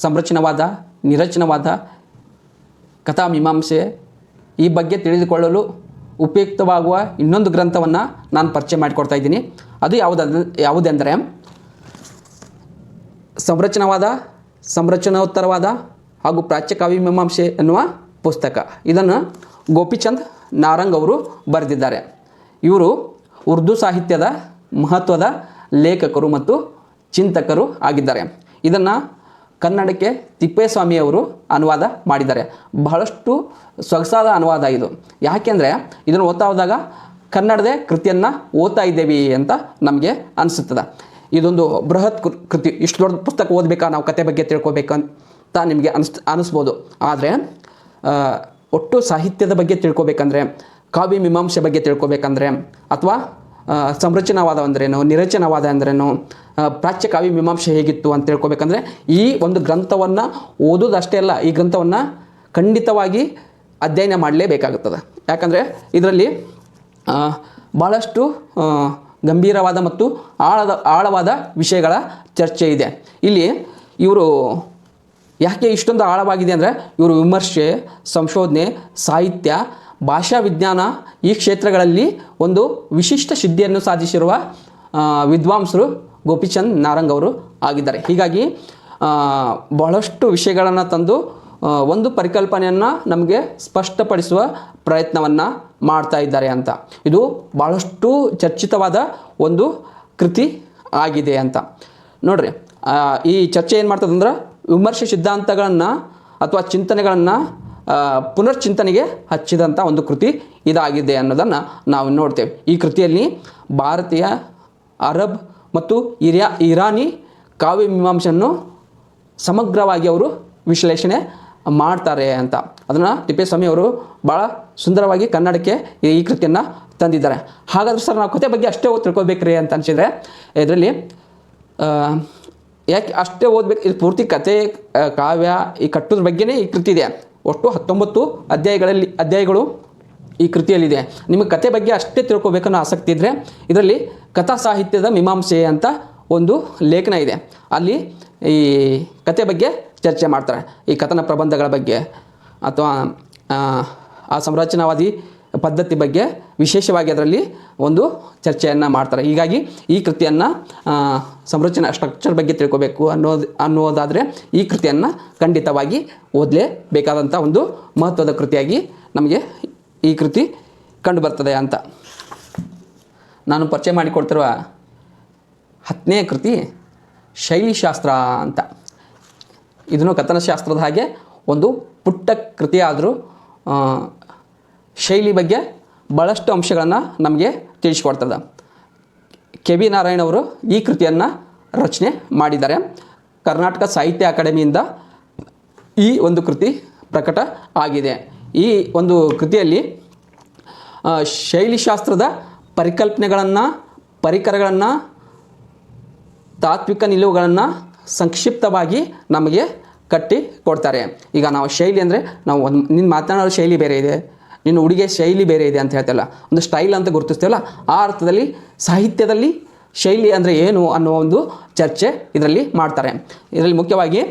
ಸಂರಚನವಾದ, ನಿರಚನವಾದ, ಕಥಾ ಮೀಮಾಂಸೆ ಈ ಬಗ್ಗೆ ತಿಳಿದುಕೊಳ್ಳಲು ಉಪಯುಕ್ತವಾಗುವ ಇನ್ನೊಂದು ಗ್ರಂಥವನ್ನು ನಾನು ಪರಿಚಯ ಮಾಡಿಕೊಡ್ತಾ ಇದ್ದೀನಿ. ಅದು ಯಾವುದೆಂದರೆ ಸಂರಚನವಾದ, ಸಂರಚನೋತ್ತರವಾದ ಹಾಗೂ ಪ್ರಾಚ್ಯ ಕಾವ್ಯ ಮೀಮಾಂಸೆ ಎನ್ನುವ ಪುಸ್ತಕ. ಇದನ್ನು ಗೋಪಿಚಂದ್ ನಾರಂಗ್ ಅವರು ಬರೆದಿದ್ದಾರೆ. ಇವರು ಉರ್ದು ಸಾಹಿತ್ಯದ ಮಹತ್ವದ ಲೇಖಕರು ಮತ್ತು ಚಿಂತಕರು ಆಗಿದ್ದಾರೆ. ಇದನ್ನು ಕನ್ನಡಕ್ಕೆ ತಿಪ್ಪೇಸ್ವಾಮಿಯವರು ಅನುವಾದ ಮಾಡಿದ್ದಾರೆ. ಬಹಳಷ್ಟು ಸೊಗಸಾದ ಅನುವಾದ ಇದು. ಯಾಕೆಂದರೆ ಇದನ್ನು ಓದ್ತಾ ಹೋದಾಗ ಕನ್ನಡದ ಕೃತಿಯನ್ನು ಓದ್ತಾ ಇದ್ದೇವೆ ಅಂತ ನಮಗೆ ಅನಿಸುತ್ತದೆ. ಇದೊಂದು ಬೃಹತ್ ಕೃತಿ. ಇಷ್ಟು ದೊಡ್ಡ ಪುಸ್ತಕ ಓದಬೇಕಾ, ನಾವು ಕತೆ ಬಗ್ಗೆ ತಿಳ್ಕೊಬೇಕಂತ ನಿಮಗೆ ಅನಿಸ್ಬೋದು. ಆದರೆ ಒಟ್ಟು ಸಾಹಿತ್ಯದ ಬಗ್ಗೆ ತಿಳ್ಕೊಬೇಕಂದ್ರೆ, ಕಾವ್ಯ ಮೀಮಾಂಸೆ ಬಗ್ಗೆ ತಿಳ್ಕೊಬೇಕಂದ್ರೆ, ಅಥವಾ ಸಂರಚನಾವಾದ ಅಂದ್ರೇನು, ನಿರಚನವಾದ ಅಂದ್ರೇನು, ಪ್ರಾಚ್ಯ ಕಾವ್ಯ ಮೀಮಾಂಸೆ ಹೇಗಿತ್ತು ಅಂತ ತಿಳ್ಕೊಬೇಕಂದ್ರೆ ಈ ಒಂದು ಗ್ರಂಥವನ್ನು ಓದೋದಷ್ಟೇ ಅಲ್ಲ, ಈ ಗ್ರಂಥವನ್ನು ಖಂಡಿತವಾಗಿ ಅಧ್ಯಯನ ಮಾಡಲೇಬೇಕಾಗುತ್ತದೆ. ಯಾಕಂದರೆ ಇದರಲ್ಲಿ ಭಾಳಷ್ಟು ಗಂಭೀರವಾದ ಮತ್ತು ಆಳವಾದ ವಿಷಯಗಳ ಚರ್ಚೆ ಇದೆ. ಇಲ್ಲಿ ಇವರು ಯಾಕೆ ಇಷ್ಟೊಂದು ಆಳವಾಗಿದೆ ಅಂದರೆ, ಇವರು ವಿಮರ್ಶೆ, ಸಂಶೋಧನೆ, ಸಾಹಿತ್ಯ, ಭಾಷಾ ವಿಜ್ಞಾನ ಈ ಕ್ಷೇತ್ರಗಳಲ್ಲಿ ಒಂದು ವಿಶಿಷ್ಟ ಸಿದ್ಧಿಯನ್ನು ಸಾಧಿಸಿರುವ ವಿದ್ವಾಂಸರು ಗೋಪಿಚಂದ್ ನಾರಂಗ್ ಅವರು ಆಗಿದ್ದಾರೆ. ಹೀಗಾಗಿ ಬಹಳಷ್ಟು ವಿಷಯಗಳನ್ನು ತಂದು ಒಂದು ಪರಿಕಲ್ಪನೆಯನ್ನು ನಮಗೆ ಸ್ಪಷ್ಟಪಡಿಸುವ ಪ್ರಯತ್ನವನ್ನು ಮಾಡ್ತಾ ಇದ್ದಾರೆ ಅಂತ. ಇದು ಭಾಳಷ್ಟು ಚರ್ಚಿತವಾದ ಒಂದು ಕೃತಿ ಆಗಿದೆ ಅಂತ ನೋಡ್ರಿ. ಈ ಚರ್ಚೆ ಏನು ಮಾಡ್ತದಂದ್ರೆ, ವಿಮರ್ಶೆ ಸಿದ್ಧಾಂತಗಳನ್ನು ಅಥವಾ ಚಿಂತನೆಗಳನ್ನು ಪುನರ್ಚಿಂತನೆಗೆ ಹಚ್ಚಿದಂಥ ಒಂದು ಕೃತಿ ಇದಾಗಿದೆ ಅನ್ನೋದನ್ನು ನಾವು ನೋಡ್ತೇವೆ. ಈ ಕೃತಿಯಲ್ಲಿ ಭಾರತೀಯ, ಅರಬ್ ಮತ್ತು ಇರಾನಿ ಕಾವ್ಯ ಮೀಮಾಂಸೆಯನ್ನು ಸಮಗ್ರವಾಗಿ ಅವರು ವಿಶ್ಲೇಷಣೆ ಮಾಡ್ತಾರೆ ಅಂತ. ಅದನ್ನು ತಿಪ್ಪೇಸ್ವಾಮಿ ಅವರು ಭಾಳ ಸುಂದರವಾಗಿ ಕನ್ನಡಕ್ಕೆ ಈ ಕೃತಿಯನ್ನು ತಂದಿದ್ದಾರೆ. ಹಾಗಾದ್ರೆ ಸರ್ ನಾವು ಕತೆ ಬಗ್ಗೆ ಅಷ್ಟೇ ತಿಳ್ಕೊಬೇಕ್ರಿ ಅಂತ ಅನಿಸಿದರೆ, ಇದರಲ್ಲಿ ಯಾಕೆ ಅಷ್ಟೇ ಓದಬೇಕು? ಇದು ಪೂರ್ತಿ ಕತೆ, ಕಾವ್ಯ ಈ ಕಟ್ಟೋದ್ರ ಬಗ್ಗೆನೇ ಈ ಕೃತಿ ಇದೆ. ಒಟ್ಟು 19 ಅಧ್ಯಾಯಗಳು ಈ ಕೃತಿಯಲ್ಲಿದೆ. ನಿಮಗೆ ಕತೆ ಬಗ್ಗೆ ಅಷ್ಟೇ ತಿಳ್ಕೊಬೇಕನ್ನೋ ಆಸಕ್ತಿ ಇದ್ದರೆ ಇದರಲ್ಲಿ ಕಥಾ ಸಾಹಿತ್ಯದ ಮೀಮಾಂಸೆ ಅಂತ ಒಂದು ಲೇಖನ ಇದೆ. ಅಲ್ಲಿ ಈ ಕತೆ ಬಗ್ಗೆ ಚರ್ಚೆ ಮಾಡ್ತಾರೆ. ಈ ಕಥನ ಪ್ರಬಂಧಗಳ ಬಗ್ಗೆ ಅಥವಾ ಆ ಸಂರಚನಾವಾದಿ ಪದ್ಧತಿ ಬಗ್ಗೆ ವಿಶೇಷವಾಗಿ ಅದರಲ್ಲಿ ಒಂದು ಚರ್ಚೆಯನ್ನು ಮಾಡ್ತಾರೆ. ಹೀಗಾಗಿ ಈ ಕೃತಿಯನ್ನು ಸಂರಚನಾ ಸ್ಟ್ರಕ್ಚರ್ ಬಗ್ಗೆ ತಿಳ್ಕೊಬೇಕು ಅನ್ನೋದಾದರೆ ಈ ಕೃತಿಯನ್ನು ಖಂಡಿತವಾಗಿ ಓದಲೇಬೇಕಾದಂಥ ಒಂದು ಮಹತ್ವದ ಕೃತಿಯಾಗಿ ನಮಗೆ ಈ ಕೃತಿ ಕಂಡು ಬರ್ತದೆ ಅಂತ. ನಾನು ಪರಿಚಯ ಮಾಡಿಕೊಡ್ತಿರುವ 10ನೇ ಕೃತಿ ಶೈಲಿಶಾಸ್ತ್ರ ಅಂತ. ಇದನ್ನು ಕಥನಶಾಸ್ತ್ರದ ಹಾಗೆ ಒಂದು ಪುಟ್ಟ ಕೃತಿ ಆದರೂ ಶೈಲಿ ಬಗ್ಗೆ ಭಾಳಷ್ಟು ಅಂಶಗಳನ್ನು ನಮಗೆ ತಿಳಿಸ್ಕೊಡ್ತದೆ. ಕೆ.ವಿ. ನಾರಾಯಣ್ ಅವರು ಈ ಕೃತಿಯನ್ನು ರಚನೆ ಮಾಡಿದ್ದಾರೆ. ಕರ್ನಾಟಕ ಸಾಹಿತ್ಯ ಅಕಾಡೆಮಿಯಿಂದ ಈ ಒಂದು ಕೃತಿ ಪ್ರಕಟ ಆಗಿದೆ. ಈ ಒಂದು ಕೃತಿಯಲ್ಲಿ ಶೈಲಿಶಾಸ್ತ್ರದ ಪರಿಕಲ್ಪನೆಗಳನ್ನು, ಪರಿಕರಗಳನ್ನು, ತಾತ್ವಿಕ ನಿಲುವುಗಳನ್ನು ಸಂಕ್ಷಿಪ್ತವಾಗಿ ನಮಗೆ ಕಟ್ಟಿ ಕೊಡ್ತಾರೆ. ಈಗ ನಾವು ಶೈಲಿ ಅಂದರೆ ನಾವು ನಿನ್ನ ಮಾತನಾಡೋ ಶೈಲಿ ಬೇರೆ ಇದೆ, ನಿನ್ನ ಉಡುಗೆ ಶೈಲಿ ಬೇರೆ ಇದೆ ಅಂತ ಹೇಳ್ತಲ್ಲ, ಒಂದು ಸ್ಟೈಲ್ ಅಂತ ಗುರುತಿಸ್ತೇವಲ್ಲ, ಆ ಅರ್ಥದಲ್ಲಿ ಸಾಹಿತ್ಯದಲ್ಲಿ ಶೈಲಿ ಅಂದರೆ ಏನು ಅನ್ನೋ ಒಂದು ಚರ್ಚೆ ಇದರಲ್ಲಿ ಮಾಡ್ತಾರೆ. ಇದರಲ್ಲಿ ಮುಖ್ಯವಾಗಿ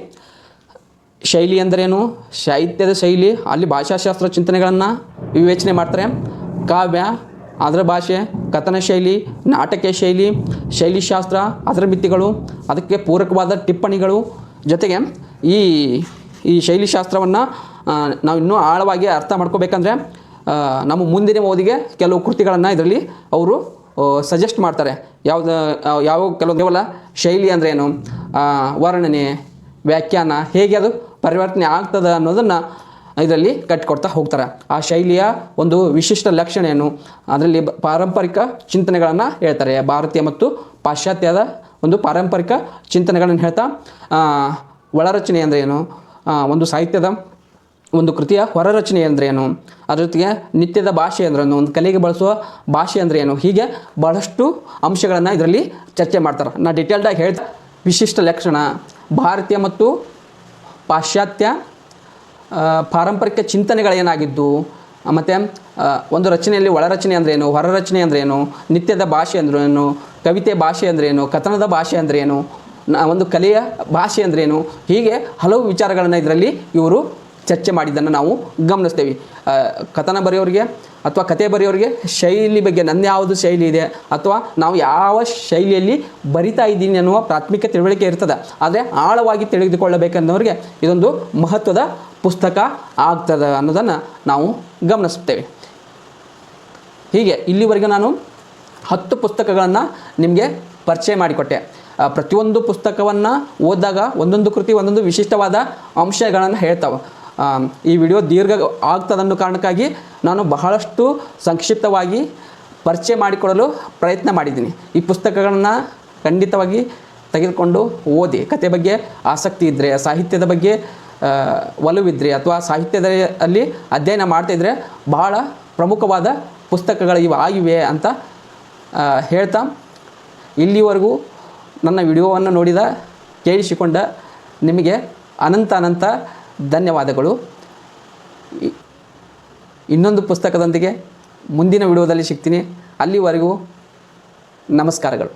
ಶೈಲಿ ಅಂದ್ರೇನು, ಸಾಹಿತ್ಯದ ಶೈಲಿ, ಅಲ್ಲಿ ಭಾಷಾಶಾಸ್ತ್ರ ಚಿಂತನೆಗಳನ್ನು ವಿವೇಚನೆ ಮಾಡ್ತಾರೆ. ಕಾವ್ಯ, ಅದರ ಭಾಷೆ, ಕಥನ ಶೈಲಿ, ನಾಟಕ ಶೈಲಿ, ಶೈಲಿಶಾಸ್ತ್ರ, ಅದರ ಮಿತಿಗಳು, ಅದಕ್ಕೆ ಪೂರಕವಾದ ಟಿಪ್ಪಣಿಗಳು, ಜೊತೆಗೆ ಈ ಶೈಲಿಶಾಸ್ತ್ರವನ್ನು ನಾವು ಇನ್ನೂ ಆಳವಾಗಿ ಅರ್ಥ ಮಾಡ್ಕೋಬೇಕಂದ್ರೆ ನಮ್ಮ ಮುಂದಿನ ಓದಿಗೆ ಕೆಲವು ಕೃತಿಗಳನ್ನು ಇದರಲ್ಲಿ ಅವರು ಸಜೆಸ್ಟ್ ಮಾಡ್ತಾರೆ. ಯಾವ ಕೆಲವೊಂದು ಕೇವಲ ಶೈಲಿ ಅಂದ್ರೇನು, ವರ್ಣನೆ, ವ್ಯಾಖ್ಯಾನ ಹೇಗೆ ಅದು ಪರಿವರ್ತನೆ ಆಗ್ತದೆ ಅನ್ನೋದನ್ನು ಇದರಲ್ಲಿ ಕಟ್ಟಿಕೊಡ್ತಾ ಹೋಗ್ತಾರೆ. ಆ ಶೈಲಿಯ ಒಂದು ವಿಶಿಷ್ಟ ಲಕ್ಷಣ ಏನು, ಅದರಲ್ಲಿ ಪಾರಂಪರಿಕ ಚಿಂತನೆಗಳನ್ನು ಹೇಳ್ತಾರೆ. ಭಾರತೀಯ ಮತ್ತು ಪಾಶ್ಚಾತ್ಯದ ಒಂದು ಪಾರಂಪರಿಕ ಚಿಂತನೆಗಳನ್ನು ಹೇಳ್ತಾ ಒಳರಚನೆ ಅಂದರೆ ಏನು, ಒಂದು ಸಾಹಿತ್ಯದ ಒಂದು ಕೃತಿಯ ಹೊರರಚನೆ ಅಂದ್ರೇನು, ಅದ್ರ ಜೊತೆಗೆ ನಿತ್ಯದ ಭಾಷೆ ಅಂದ್ರೇನು, ಒಂದು ಕಲೆಗೆ ಬಳಸುವ ಭಾಷೆ ಅಂದ್ರೆ ಏನು, ಹೀಗೆ ಭಾಳಷ್ಟು ಅಂಶಗಳನ್ನು ಇದರಲ್ಲಿ ಚರ್ಚೆ ಮಾಡ್ತಾರೆ. ನಾನು ಡಿಟೇಲ್ಡಾಗಿ ಹೇಳ್ತಾ, ವಿಶಿಷ್ಟ ಲಕ್ಷಣ, ಭಾರತೀಯ ಮತ್ತು ಪಾಶ್ಚಾತ್ಯ ಪಾರಂಪರಿಕ ಚಿಂತನೆಗಳೇನಾಗಿದ್ದು, ಮತ್ತು ಒಂದು ರಚನೆಯಲ್ಲಿ ಒಳರಚನೆ ಅಂದ್ರೇನು, ಹೊರರಚನೆ ಅಂದ್ರೇನು, ನಿತ್ಯದ ಭಾಷೆ ಅಂದ್ರೇನು, ಕವಿತೆ ಭಾಷೆ ಅಂದ್ರೇನು, ಕಥನದ ಭಾಷೆ ಅಂದ್ರೇನು, ಒಂದು ಕಲೆಯ ಭಾಷೆ ಅಂದ್ರೇನು, ಹೀಗೆ ಹಲವು ವಿಚಾರಗಳನ್ನು ಇದರಲ್ಲಿ ಇವರು ಚರ್ಚೆ ಮಾಡಿದ್ದನ್ನು ನಾವು ಗಮನಿಸ್ತೇವೆ. ಕಥನ ಬರೆಯೋರಿಗೆ ಅಥವಾ ಕತೆ ಬರೆಯೋರಿಗೆ ಶೈಲಿ ಬಗ್ಗೆ ನನ್ನ ಯಾವುದು ಶೈಲಿ ಇದೆ ಅಥವಾ ನಾವು ಯಾವ ಶೈಲಿಯಲ್ಲಿ ಬರಿತಾ ಇದ್ದೀನಿ ಅನ್ನುವ ಪ್ರಾಥಮಿಕ ತಿಳುವಳಿಕೆ ಇರ್ತದೆ. ಆದರೆ ಆಳವಾಗಿ ತಿಳಿದುಕೊಳ್ಳಬೇಕನ್ನೋರಿಗೆ ಇದೊಂದು ಮಹತ್ವದ ಪುಸ್ತಕ ಆಗ್ತದೆ ಅನ್ನೋದನ್ನು ನಾವು ಗಮನಿಸ್ತೇವೆ. ಹೀಗೆ ಇಲ್ಲಿವರೆಗೆ ನಾನು 10 ಪುಸ್ತಕಗಳನ್ನು ನಿಮಗೆ ಪರಿಚಯ ಮಾಡಿಕೊಟ್ಟೆ. ಪ್ರತಿಯೊಂದು ಪುಸ್ತಕವನ್ನು ಓದಿದಾಗ ಒಂದೊಂದು ಕೃತಿ ಒಂದೊಂದು ವಿಶಿಷ್ಟವಾದ ಅಂಶಗಳನ್ನು ಹೇಳ್ತಾವೆ. ಈ ವಿಡಿಯೋ ದೀರ್ಘ ಆಗ್ತದನ್ನೋ ಕಾರಣಕ್ಕಾಗಿ ನಾನು ಬಹಳಷ್ಟು ಸಂಕ್ಷಿಪ್ತವಾಗಿ ಪರಿಚಯ ಮಾಡಿಕೊಡಲು ಪ್ರಯತ್ನ ಮಾಡಿದ್ದೀನಿ. ಈ ಪುಸ್ತಕಗಳನ್ನು ಖಂಡಿತವಾಗಿ ತೆಗೆದುಕೊಂಡು ಓದಿ. ಕತೆ ಬಗ್ಗೆ ಆಸಕ್ತಿ ಇದ್ದರೆ, ಸಾಹಿತ್ಯದ ಬಗ್ಗೆ ಒಲವಿದ್ದರೆ ಅಥವಾ ಸಾಹಿತ್ಯದಲ್ಲಿ ಅಧ್ಯಯನ ಮಾಡ್ತಾಯಿದ್ರೆ ಬಹಳ ಪ್ರಮುಖವಾದ ಪುಸ್ತಕಗಳು ಇವು ಆಗಿವೆ ಅಂತ ಹೇಳ್ತಾ, ಇಲ್ಲಿವರೆಗೂ ನನ್ನ ವಿಡಿಯೋವನ್ನು ನೋಡಿದ ಕೇಳಿಸಿಕೊಂಡ ನಿಮಗೆ ಅನಂತ ಧನ್ಯವಾದಗಳು. ಇನ್ನೊಂದು ಪುಸ್ತಕದೊಂದಿಗೆ ಮುಂದಿನ ವಿಡಿಯೋದಲ್ಲಿ ಸಿಗ್ತೀನಿ. ಅಲ್ಲಿವರೆಗೂ ನಮಸ್ಕಾರಗಳು.